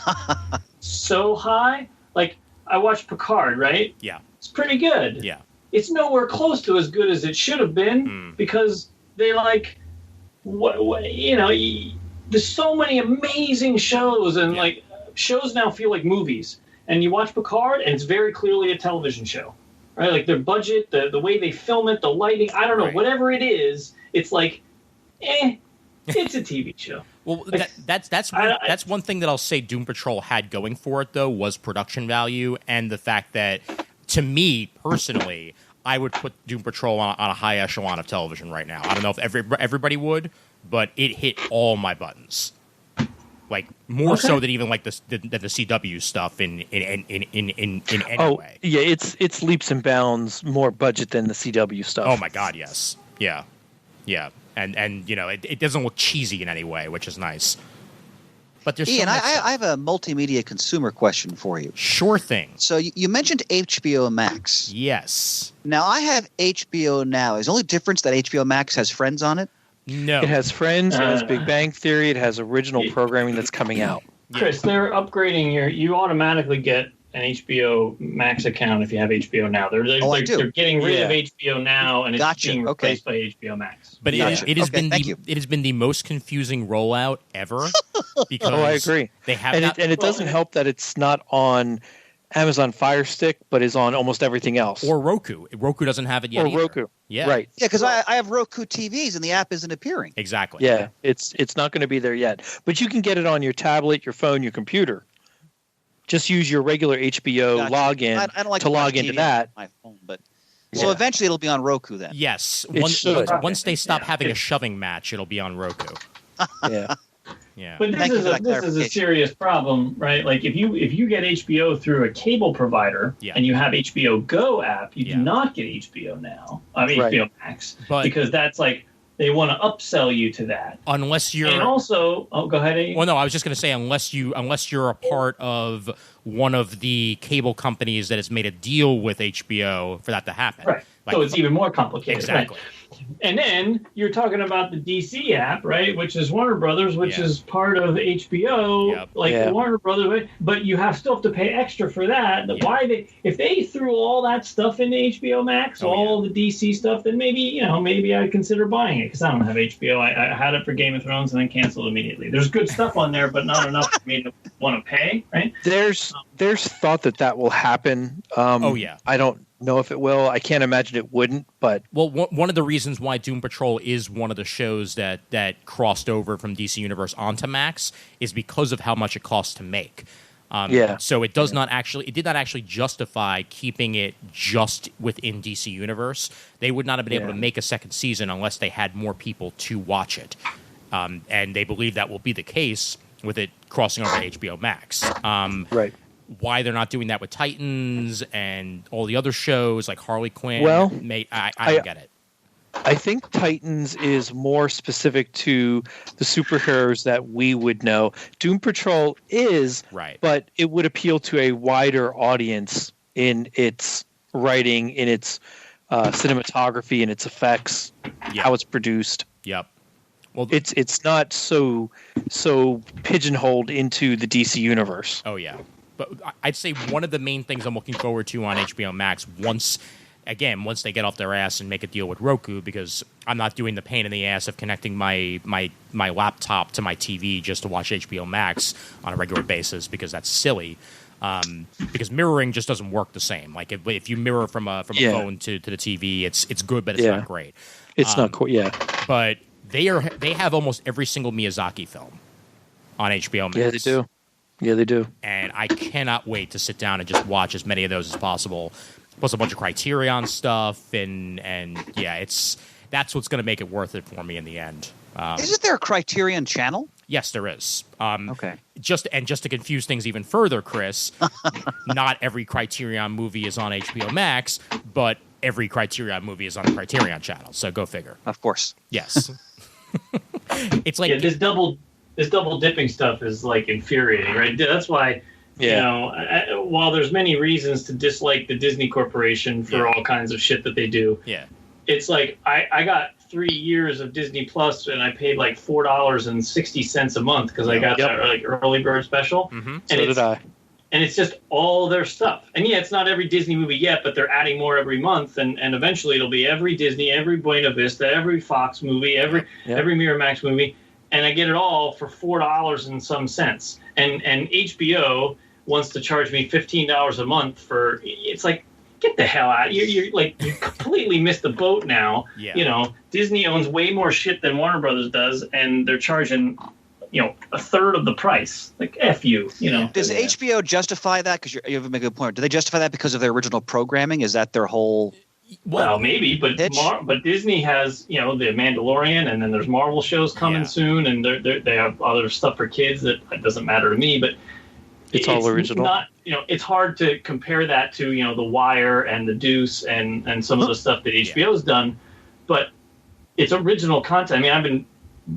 So high. Like I watched Picard, right? Yeah. It's pretty good. Yeah. It's nowhere close to as good as it should have been because they like what you know. There's so many amazing shows and like shows now feel like movies. And you watch Picard, and it's very clearly a television show, right? Like their budget, the way they film it, the lighting, I don't know, whatever it is, it's like, it's a TV show. Well, Like, that's one thing that I'll say Doom Patrol had going for it, though, was production value and the fact that, to me, personally, I would put Doom Patrol on a high echelon of television right now. I don't know if everybody would, but it hit all my buttons. Like more so than even like the CW stuff in any way. Yeah, it's leaps and bounds more budget than the CW stuff. Oh my God, yes, yeah, and you know it doesn't look cheesy in any way, which is nice. But there's Ian, I have a multimedia consumer question for you. Sure thing. So you mentioned HBO Max. Yes. Now I have HBO Now. Is the only difference that HBO Max has Friends on it? No. It has Friends, it has Big Bang Theory, it has original programming that's coming out. Chris, they're upgrading you automatically get an HBO Max account if you have HBO Now. They're getting rid of HBO Now and it's being replaced by HBO Max. But it has been the most confusing rollout ever because I agree. They have and it doesn't help that it's not on Amazon Fire Stick, but is on almost everything else. Or Roku. Roku doesn't have it yet either. Roku. Yeah. Right. Yeah, because I have Roku TVs and the app isn't appearing. Exactly. Yeah, it's not going to be there yet. But you can get it on your tablet, your phone, your computer. Just use your regular HBO login I don't like to log into that. On my phone, but so eventually it'll be on Roku then. Yes. Once they stop having a shoving match, it'll be on Roku. Yeah. Yeah. But this is a serious problem, right? Like if you get HBO through a cable provider and you have HBO Go app, you do not get HBO Now. I mean HBO Max, because that's like they want to upsell you to that. Unless you're and also, go ahead. Ian. Well, no, I was just going to say unless you're a part of one of the cable companies that has made a deal with HBO for that to happen. Right. So it's even more complicated. Exactly. Right? And then you're talking about the DC app, right, which is Warner Brothers, which is part of HBO, Warner Brothers, but you still have to pay extra for that. Why if they threw all that stuff into HBO Max, all the DC stuff, then maybe I'd consider buying it because I don't have HBO. I had it for Game of Thrones and then canceled immediately. There's good stuff on there, but not enough for me to want to pay, right? There's thought that will happen. I don't know if it will. I can't imagine it wouldn't, but one of the reasons why Doom Patrol is one of the shows that crossed over from DC Universe onto Max is because of how much it costs to make. So it did not actually justify keeping it just within DC Universe. They would not have been able to make a second season unless they had more people to watch it. And they believe that will be the case with it crossing over to HBO Max. Right. Why they're not doing that with Titans and all the other shows like Harley Quinn? Well, I don't get it. I think Titans is more specific to the superheroes that we would know. Doom Patrol is, but it would appeal to a wider audience in its writing, in its cinematography, in its effects, how it's produced. Yep. Well, it's not so pigeonholed into the DC universe. Oh yeah. But I'd say one of the main things I'm looking forward to on HBO Max once they get off their ass and make a deal with Roku, because I'm not doing the pain in the ass of connecting my laptop to my TV just to watch HBO Max on a regular basis, because that's silly. Because mirroring just doesn't work the same. Like if you mirror from a phone to the TV, it's good, but it's not great. It's not cool. Yeah. But they have almost every single Miyazaki film on HBO Max. Yeah, they do. Yeah, they do. And I cannot wait to sit down and just watch as many of those as possible. Plus a bunch of Criterion stuff, and that's what's going to make it worth it for me in the end. Isn't there a Criterion channel? Yes, there is. Okay. Just to confuse things even further, Chris, not every Criterion movie is on HBO Max, but every Criterion movie is on the Criterion channel. So go figure. Of course. Yes. It's like this double dipping stuff is like infuriating, right? That's why, while there's many reasons to dislike the Disney Corporation for all kinds of shit that they do, it's like I got 3 years of Disney Plus, and I paid like $4.60 a month because I got that like early bird special. Mm-hmm. And So did I. And it's just all their stuff. And yeah, it's not every Disney movie yet, but they're adding more every month. And eventually it'll be every Disney, every Buena Vista, every Fox movie, every Miramax movie. And I get it all for $4 and some cents. And HBO wants to charge me $15 a month for, it's like, get the hell out. You're like, you completely missed the boat now. Yeah. You know, Disney owns way more shit than Warner Brothers does, and they're charging, you know, a third of the price. Like, F you, you know. Does HBO justify that? Because you have a good point. Do they justify that because of their original programming? Is that their whole... Well, maybe, but but Disney has, you know, the Mandalorian, and then there's Marvel shows coming soon, and they have other stuff for kids that it doesn't matter to me, but it's all original. Not, you know, it's hard to compare that to, you know, The Wire and The Deuce and some of the stuff that HBO's done, but it's original content. I mean, I've been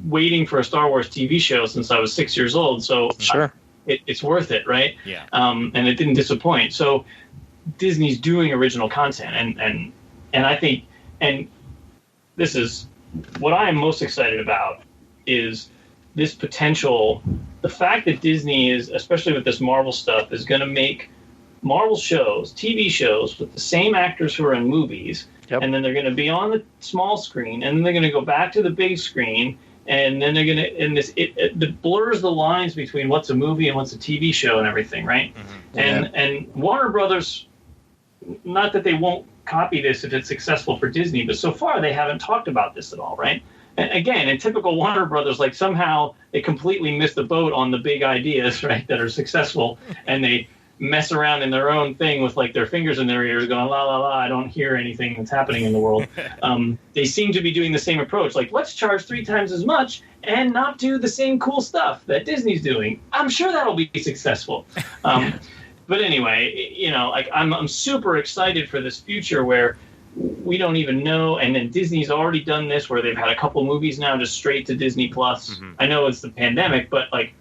waiting for a Star Wars TV show since I was 6 years old, so sure, it's worth it, right? Yeah. And it didn't disappoint. So Disney's doing original content, and I think, and this is what I am most excited about, is this potential, the fact that Disney is, especially with this Marvel stuff, is going to make Marvel shows, TV shows with the same actors who are in movies, and then they're going to be on the small screen, and then they're going to go back to the big screen, and then they're going to, and this, it blurs the lines between what's a movie and what's a TV show and everything, right? Mm-hmm. And Warner Brothers, not that they won't copy this if it's successful for Disney, but so far they haven't talked about this at all, right? And again, in typical Warner Brothers, like somehow they completely miss the boat on the big ideas, right, that are successful, and they mess around in their own thing with like their fingers in their ears going, la, la, la, I don't hear anything that's happening in the world. They seem to be doing the same approach, like let's charge 3 times as much and not do the same cool stuff that Disney's doing. I'm sure that'll be successful. But anyway, you know, like I'm super excited for this future where we don't even know. And then Disney's already done this where they've had a couple movies now just straight to Disney Plus. Mm-hmm. I know it's the pandemic, but like,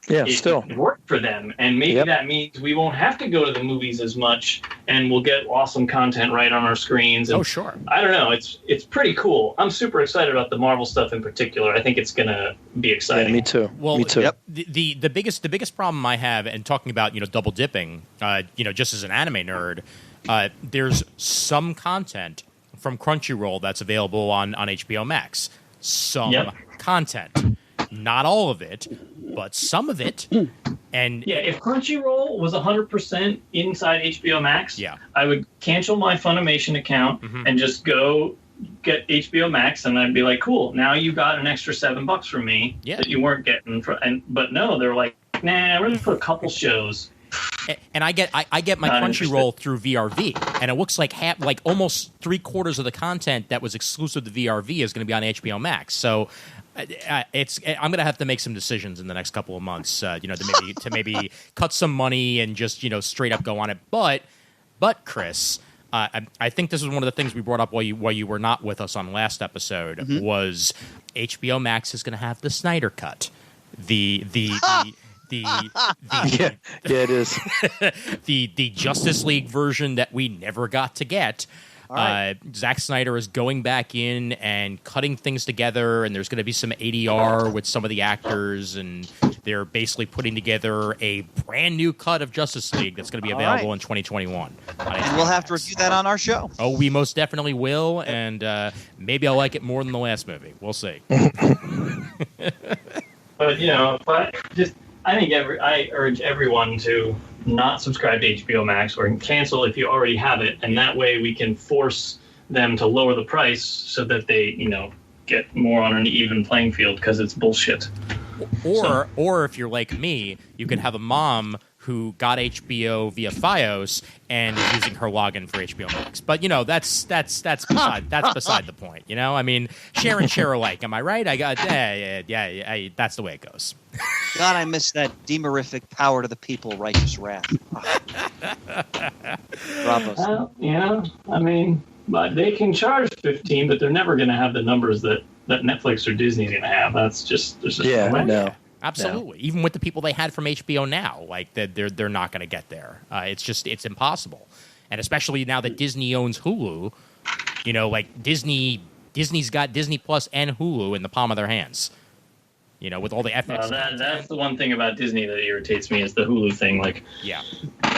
it worked for them. And maybe that means we won't have to go to the movies as much, and we'll get awesome content right on our screens. And sure. I don't know. It's pretty cool. I'm super excited about the Marvel stuff in particular. I think it's going to be exciting. Yeah, me too. Well, me too. The biggest problem I have, and talking about, you know, double dipping, you know, just as an anime nerd, there's some content from Crunchyroll that's available on HBO Max. Some content. Not all of it, but some of it. And yeah, if Crunchyroll was 100% inside HBO Max, I would cancel my Funimation account and just go get HBO Max, and I'd be like, cool, now you got an extra $7 from me that you weren't getting. But no, they're like, nah, we're going to put a couple shows. And I get my Crunchyroll through VRV, and it looks like almost 3/4 of the content that was exclusive to VRV is going to be on HBO Max. So I'm going to have to make some decisions in the next couple of months, you know, to maybe cut some money and just, you know, straight up go on it. But Chris, I think this is one of the things we brought up while you were not with us on last episode was HBO Max is going to have the Snyder Cut, it is the Justice League version that we never got to get. Zack Snyder is going back in and cutting things together, and there's going to be some ADR with some of the actors, and they're basically putting together a brand new cut of Justice League that's going to be available in 2021. And we'll have to review that on our show. Oh, we most definitely will, and maybe I'll like it more than the last movie. We'll see. But, you know, I think I urge everyone to not subscribe to HBO Max or cancel if you already have it, and that way we can force them to lower the price so that they, you know, get more on an even playing field, because it's bullshit. Or if you're like me, you can have a mom who got HBO via FiOS and is using her login for HBO Max. But, you know, that's beside the point. You know, I mean, share and share alike. Am I right? I got that's the way it goes. God, I miss that demerific power to the people, righteous wrath. Bravo. Yeah, I mean, but they can charge $15, but they're never going to have the numbers that Netflix or Disney's going to have. There's just no way. No. Absolutely. No. Even with the people they had from HBO Now, like they're not going to get there. It's impossible. And especially now that Disney owns Hulu, you know, like Disney Disney's got Disney Plus and Hulu in the palm of their hands. You know, with all the FX. That's the one thing about Disney that irritates me is the Hulu thing. Like, yeah,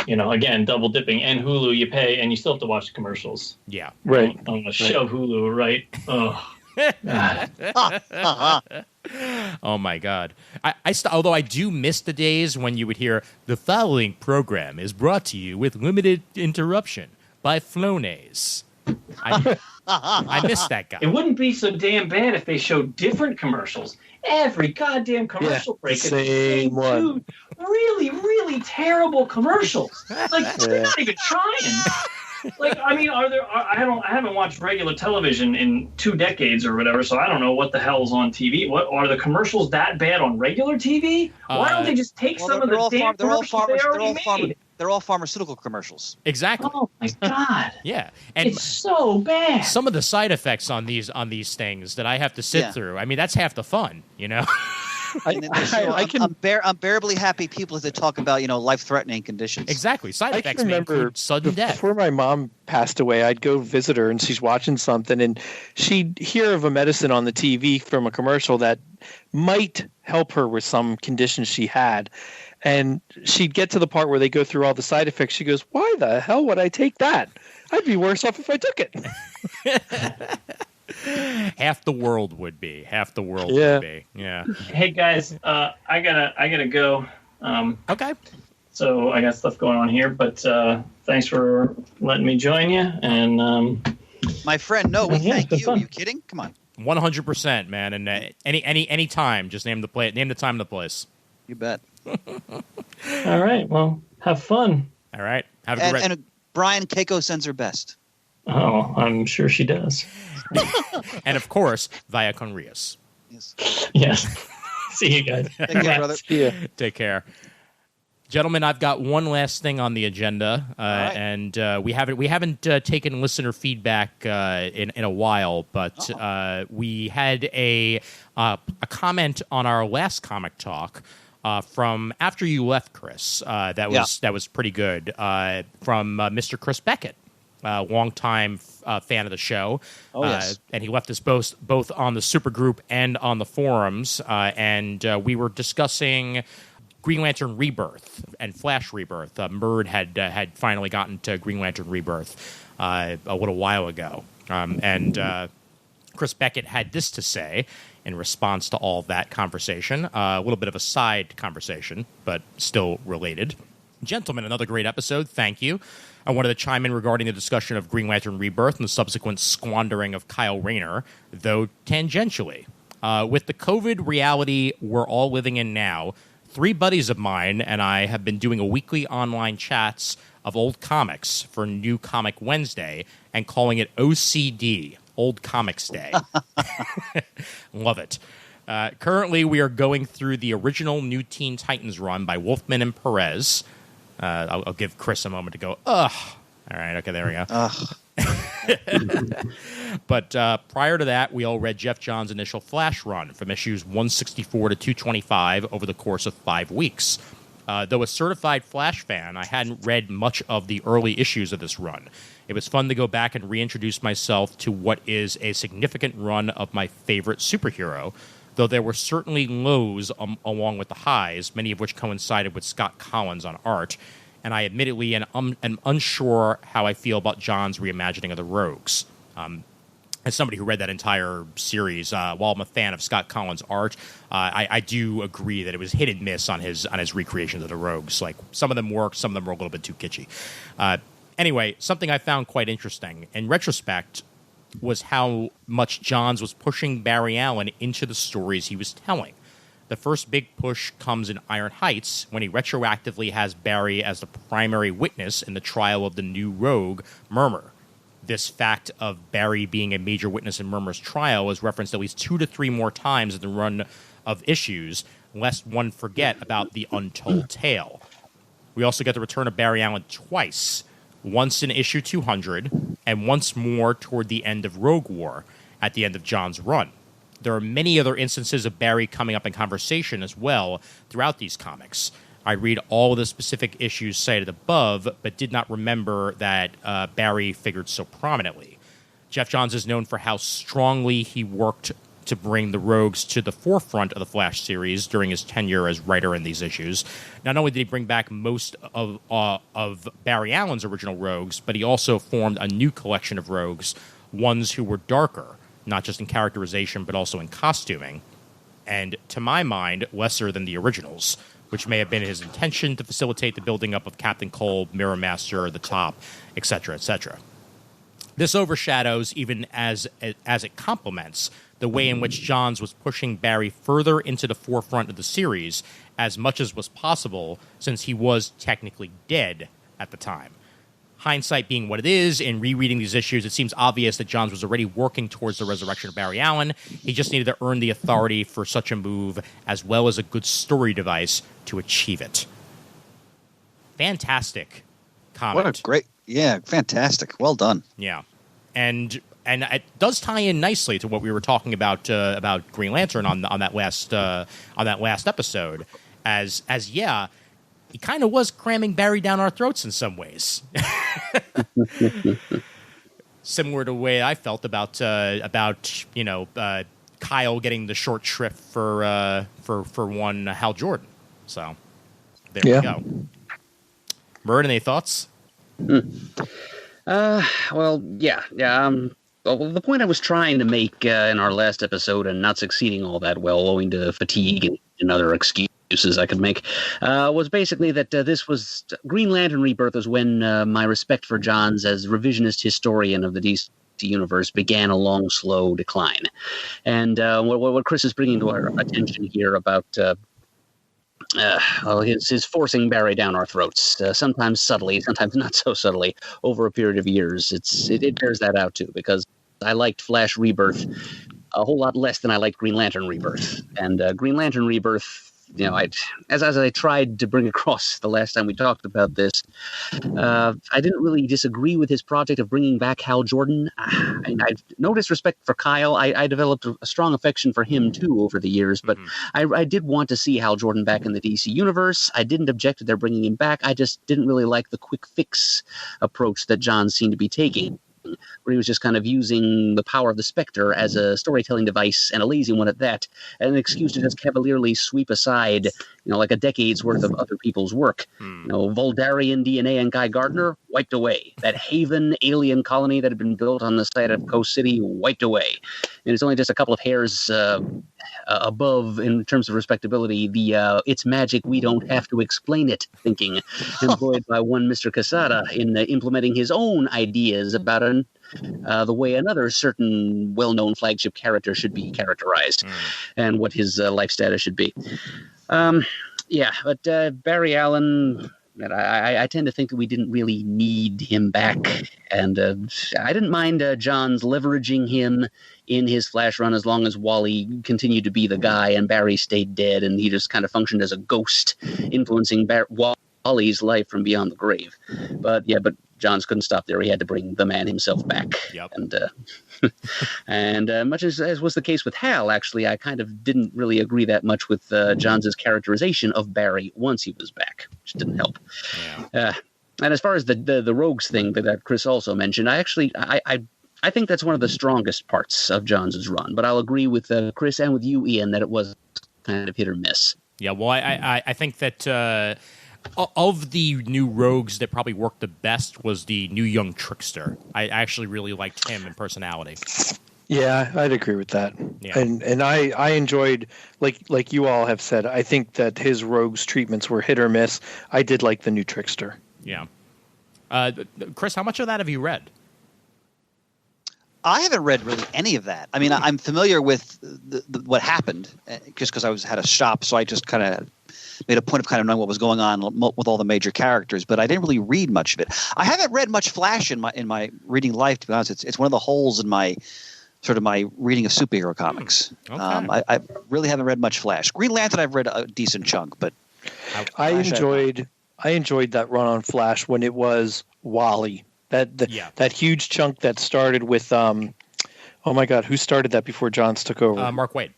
you know, again, double dipping and Hulu, you pay and you still have to watch the commercials. yeah, Right. I'm gonna shove Hulu right. Oh, God. Oh my God! Although I do miss the days when you would hear the following program is brought to you with limited interruption by Flonase. I miss that guy. It wouldn't be so damn bad if they showed different commercials. Every goddamn commercial break is the same one. dude, really, really terrible commercials. Like they're not even trying. Like, I mean, I haven't watched regular television in 2 decades or whatever, so I don't know what the hell's on TV. What are the commercials that bad on regular TV? Why don't they just take some of the damn commercials they already made? They're all pharmaceutical commercials. Exactly. Oh my God! Yeah, and It's so bad. some of the side effects on these things that I have to sit through. I mean, that's half the fun, you know. And then they show unbearably happy people as they talk about, you know, life-threatening conditions. Exactly. Side I effects can may remember include sudden death. before my mom passed away, I'd go visit her and she's watching something and she'd hear of a medicine on the TV from a commercial that might help her with some condition she had. And she'd get to the part where they go through all the side effects. She goes, "Why the hell would I take that? I'd be worse off if I took it." Half the world would be. Half the world Yeah. would be. Yeah. Hey guys, I gotta go. Okay. So I got stuff going on here, but thanks for letting me join you. And My friend, no, we Yeah, thank good you. fun. Are you kidding? Come on. 100%, man. And any time, just name the time and the place. You bet. all right, well, have fun. All right. Have a good rest. And Brian, Keiko sends her best. Oh, I'm sure she does. And of course, via Conrias. Yes. Yes. See you guys. Take care, brother. Yeah. Take care. Gentlemen, I've got one last thing on the agenda, right. and we haven't taken listener feedback in a while, but we had a comment on our last comic talk from after you left, Chris. That was pretty good from Mr. Chris Beckett, longtime fan of the show. Oh, yes. And he left us both on the supergroup and on the forums, and we were discussing Green Lantern Rebirth and Flash Rebirth. Murd had finally gotten to Green Lantern Rebirth a little while ago. And Chris Beckett had this to say in response to all that conversation. A little bit of a side conversation, but still related. Gentlemen, another great episode. Thank you. I wanted to chime in regarding the discussion of Green Lantern Rebirth and the subsequent squandering of Kyle Rayner, though tangentially. With the COVID reality we're all living in now, 3 buddies of mine and I have been doing a weekly online chats of old comics for New Comic Wednesday and calling it OCD, Old Comics Day. Love it. Currently, we are going through the original New Teen Titans run by Wolfman and Perez. I'll give Chris a moment to go, ugh. All right, okay, there we go. Ugh. But prior to that, we all read Jeff Johns' initial Flash run from issues 164 to 225 over the course of 5 weeks. Though a certified Flash fan, I hadn't read much of the early issues of this run. It was fun to go back and reintroduce myself to what is a significant run of my favorite superhero, though there were certainly lows along with the highs, many of which coincided with Scott Collins on art, and I admittedly am unsure how I feel about John's reimagining of the Rogues. As somebody who read that entire series, while I'm a fan of Scott Collins' art, I do agree that it was hit and miss on his recreations of the Rogues. Like, some of them worked, some of them were a little bit too kitschy. Anyway, something I found quite interesting in retrospect was how much Johns was pushing Barry Allen into the stories he was telling. The first big push comes in Iron Heights, when he retroactively has Barry as the primary witness in the trial of the new rogue, Murmur. This fact of Barry being a major witness in Murmur's trial is referenced at least 2 to 3 more times in the run of issues, lest one forget about the untold tale. We also get the return of Barry Allen twice, once in issue 200, and once more toward the end of Rogue War, at the end of John's run. There are many other instances of Barry coming up in conversation as well throughout these comics. I read all of the specific issues cited above, but did not remember that Barry figured so prominently. Jeff Johns is known for how strongly he worked to bring the Rogues to the forefront of the Flash series during his tenure as writer in these issues. Not only did he bring back most of Barry Allen's original Rogues, but he also formed a new collection of Rogues, ones who were darker, not just in characterization, but also in costuming, and, to my mind, lesser than the originals, which may have been his intention to facilitate the building up of Captain Cold, Mirror Master, the Top, etc., etc. This overshadows, even as it complements, the way in which Johns was pushing Barry further into the forefront of the series as much as was possible, since he was technically dead at the time. Hindsight being what it is, in rereading these issues, it seems obvious that Johns was already working towards the resurrection of Barry Allen. He just needed to earn the authority for such a move, as well as a good story device to achieve it. Fantastic comment. What a great, fantastic. Well done. Yeah. And it does tie in nicely to what we were talking about Green Lantern on that last episode, as he kind of was cramming Barry down our throats in some ways. Similar to the way I felt about Kyle getting the short shrift for one Hal Jordan. So there we go. Murd, any thoughts? Well, the point I was trying to make in our last episode and not succeeding all that well, owing to fatigue and other excuses I could make, was basically that this was Green Lantern Rebirth was when my respect for Johns as revisionist historian of the DC universe began a long, slow decline. And what Chris is bringing to our attention here about his forcing Barry down our throats, sometimes subtly, sometimes not so subtly, over a period of years. It bears that out too, because I liked Flash Rebirth a whole lot less than I liked Green Lantern Rebirth. And Green Lantern Rebirth, as I tried to bring across the last time we talked about this, I didn't really disagree with his project of bringing back Hal Jordan. I've no disrespect for Kyle. I developed a strong affection for him too over the years, but I did want to see Hal Jordan back in the DC universe. I didn't object to their bringing him back. I just didn't really like the quick fix approach that John seemed to be taking, where he was just kind of using the power of the Spectre as a storytelling device, and a lazy one at that, and an excuse to just cavalierly sweep aside, like a decade's worth of other people's work. Voldarian DNA and Guy Gardner wiped away. That Haven alien colony that had been built on the site of Coast City wiped away. And it's only just a couple of hairs above, in terms of respectability, the it's magic, we don't have to explain it thinking employed by one Mr. Quesada in implementing his own ideas about the way another certain well-known flagship character should be characterized and what his life status should be. But Barry Allen, I tend to think that we didn't really need him back, and I didn't mind Johns leveraging him in his Flash run as long as Wally continued to be the guy and Barry stayed dead, and he just kind of functioned as a ghost, influencing Wally's life from beyond the grave. But Johns couldn't stop there. He had to bring the man himself back. Yep. And much as was the case with Hal, actually, I kind of didn't really agree that much with Johns' characterization of Barry once he was back, which didn't help. Yeah. And as far as the Rogues thing that Chris also mentioned, I think that's one of the strongest parts of Johns' run. But I'll agree with Chris and with you, Ian, that it was kind of hit or miss. Yeah, well, I think that of the new Rogues that probably worked the best was the new young Trickster. I actually really liked him in personality. Yeah, I'd agree with that. Yeah. And I enjoyed, like you all have said, I think that his Rogues treatments were hit or miss. I did like the new Trickster. Yeah. Chris, how much of that have you read? I haven't read really any of that. I mean, I'm familiar with what happened just because I had a shop, so I just kind of made a point of kind of knowing what was going on with all the major characters, but I didn't really read much of it. I haven't read much Flash in my reading life, to be honest. It's one of the holes in my reading of superhero comics. Okay. I really haven't read much Flash. Green Lantern I've read a decent chunk, but I enjoyed that run on Flash when it was Wally. That huge chunk that started with oh my God, who started that before Johns took over? Mark Waid.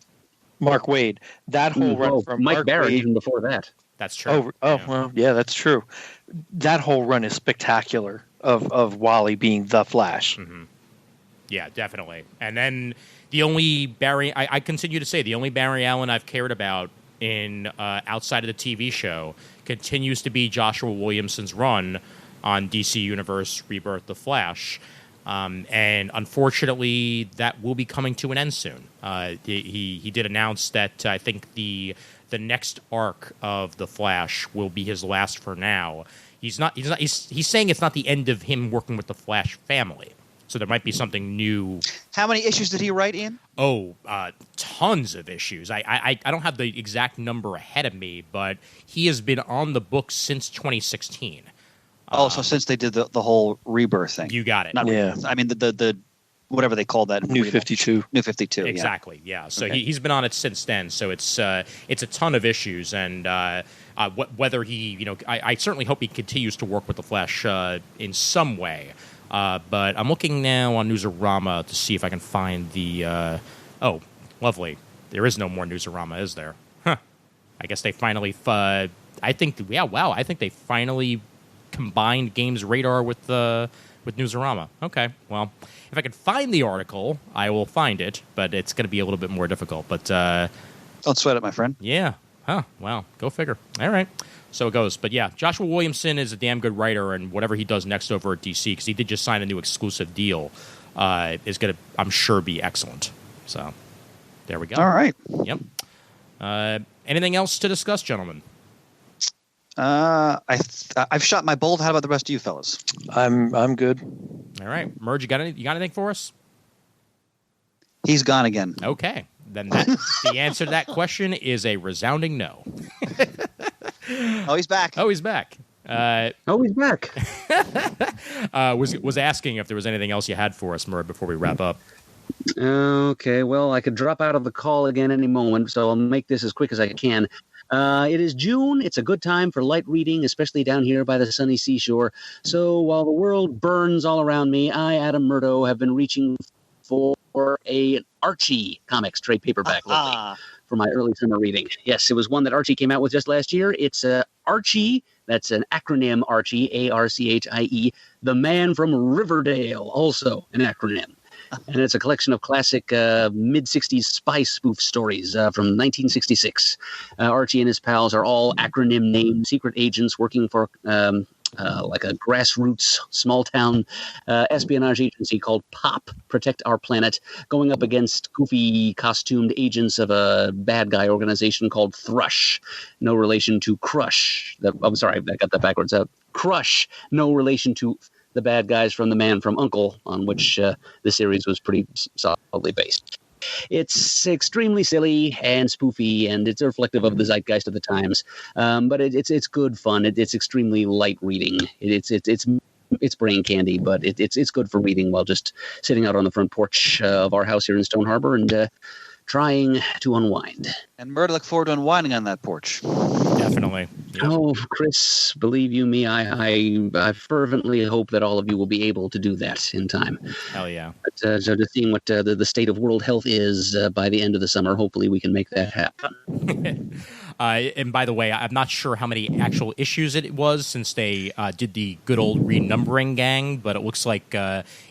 Mark Waid. That whole run from Mike Mark Barrett Waid, even before that. That's true. Well, yeah, that's true. That whole run is spectacular of Wally being the Flash. Mm-hmm. Yeah, definitely. And then the only Barry, I continue to say, the only Barry Allen I've cared about in outside of the TV show continues to be Joshua Williamson's run on DC Universe Rebirth: The Flash. And unfortunately, that will be coming to an end soon. He did announce that I think the next arc of The Flash will be his last for now. He's saying it's not the end of him working with the Flash family. So there might be something new. How many issues did he write, Ian? Oh, tons of issues. I don't have the exact number ahead of me, but he has been on the books since 2016. So since they did the whole rebirth thing. You got it. Not rebirth. I mean, the whatever they call that. New 52. New 52. Exactly, yeah. So Okay. he's been on it since then. So it's a ton of issues. And whether he, I certainly hope he continues to work with the Flash in some way. But I'm looking now on Newsarama to see if I can find the... oh, lovely. There is no more Newsarama, is there? Huh. I guess they finally... I think they finally combined Games Radar with Newsarama. Okay, well, if I can find the article, I will find it, but it's going to be a little bit more difficult. But Don't sweat it, my friend. yeah. Huh. Well, go figure. All right. So it goes. But yeah, Joshua Williamson is a damn good writer, and whatever he does next over at DC, because he did just sign a new exclusive deal, is going to, I'm sure, be excellent. So there we go. All right. Yep. Anything else to discuss, gentlemen? I've shot my bolt. How about the rest of you fellas? I'm good. All right. Merge, you got anything for us? He's gone again. Okay. Then the answer to that question is a resounding no. Oh, he's back. Oh, he's back. He's back. Was asking if there was anything else you had for us, Murray, before we wrap up. Okay, well, I could drop out of the call again any moment, so I'll make this as quick as I can. It is June. It's a good time for light reading, especially down here by the sunny seashore. So while the world burns all around me, I, Adam Murdo, have been reaching for an Archie comics trade paperback lately for my early summer reading. Yes, it was one that Archie came out with just last year. It's Archie. That's an acronym, Archie, A-R-C-H-I-E, The Man from Riverdale, also an acronym. And it's a collection of classic mid-'60s spy spoof stories from 1966. Archie and his pals are all acronym-named secret agents working for like a grassroots small-town espionage agency called POP, Protect Our Planet, going up against goofy costumed agents of a bad guy organization called Thrush. No relation to Crush. I'm sorry, I got that backwards. Crush, no relation to the bad guys from The Man from U.N.C.L.E., on which the series was pretty solidly based. It's extremely silly and spoofy, and it's reflective of the zeitgeist of the times. But it's good fun. It's extremely light reading. It's brain candy, but it's good for reading while just sitting out on the front porch of our house here in Stone Harbor and trying to unwind. And Murdo, look forward to unwinding on that porch. Definitely. Yep. Oh, Chris, believe you me, I fervently hope that all of you will be able to do that in time. Hell yeah. But, so just seeing what the state of world health is by the end of the summer, hopefully we can make that happen. And by the way, I'm not sure how many actual issues it was since they did the good old renumbering gang, but it looks like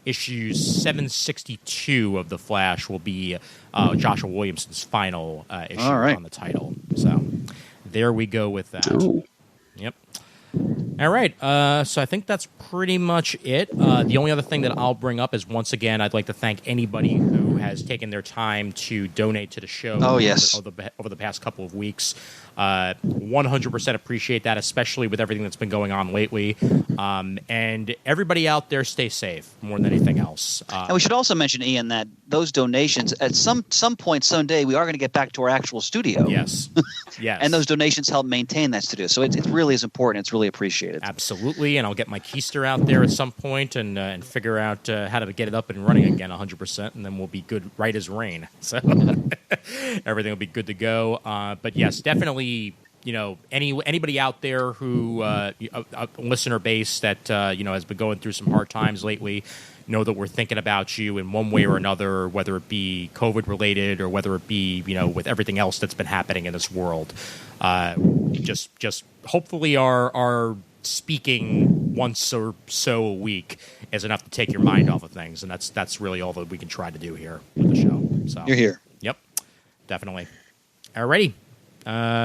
issue 762 of The Flash will be Joshua Williamson's final issue on the title. So there we go with that. Oh. Yep. All right. So I think that's pretty much it. The only other thing that I'll bring up is, once again, I'd like to thank anybody who has taken their time to donate to the show over the past couple of weeks. 100% appreciate that, especially with everything that's been going on lately. And everybody out there, stay safe more than anything else. And we should also mention, Ian, that those donations, at some point someday, we are going to get back to our actual studio. Yes. Yes. And those donations help maintain that studio. So it really is important. It's really appreciated. Absolutely. And I'll get my keister out there at some point and figure out how to get it up and running again 100%, and then we'll be good right as rain. So everything will be good to go. But yes, definitely, anybody out there who a listener base that has been going through some hard times lately, know that we're thinking about you in one way or another, whether it be COVID related or whether it be with everything else that's been happening in this world. Just hopefully our speaking once or so a week is enough to take your mind off of things, and that's really all that we can try to do here with the show. So You're here. Yep, definitely. Alrighty,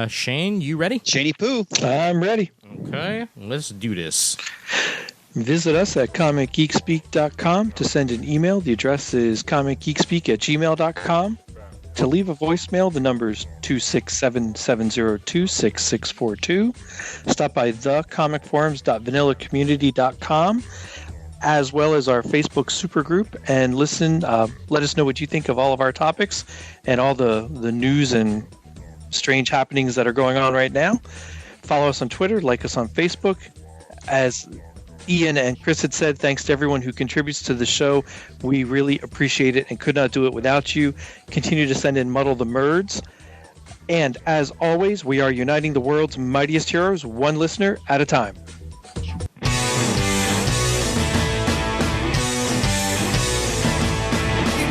Shane, you ready? Shaney Poo. I'm ready. Okay, let's do this. Visit us at comicgeekspeak.com to send an email. The address is comicgeekspeak@gmail.com. To leave a voicemail, the number is 267-702-6642. Stop by thecomicforums.vanillacommunity.com, as well as our Facebook supergroup, and listen. Let us know what you think of all of our topics and all the news and strange happenings that are going on right now. Follow us on Twitter, like us on Facebook. As Ian and Chris had said, thanks to everyone who contributes to the show. We really appreciate it and could not do it without you. Continue to send in Muddle the Merds. And as always, we are uniting the world's mightiest heroes, one listener at a time. You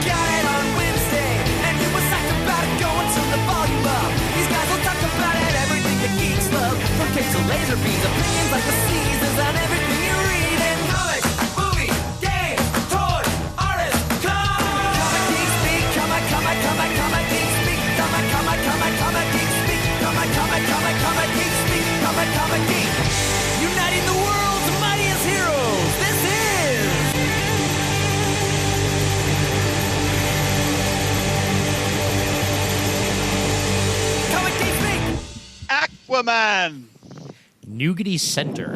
got it on Wednesday, and you was psyched about it, going to the volume up. These guys will talk about it, everything the geeks love. From cakes to laser beams, opinions like the seasons, and everything you read in comics, movies, games, toys, artists, come. Comic Geeks speak, comic Geeks speak, comic Geeks speak, comic Geeks speak, comic Geeks. Uniting the world's mightiest heroes, this is Comic Geeks speak. Aquaman. Nougaty Center.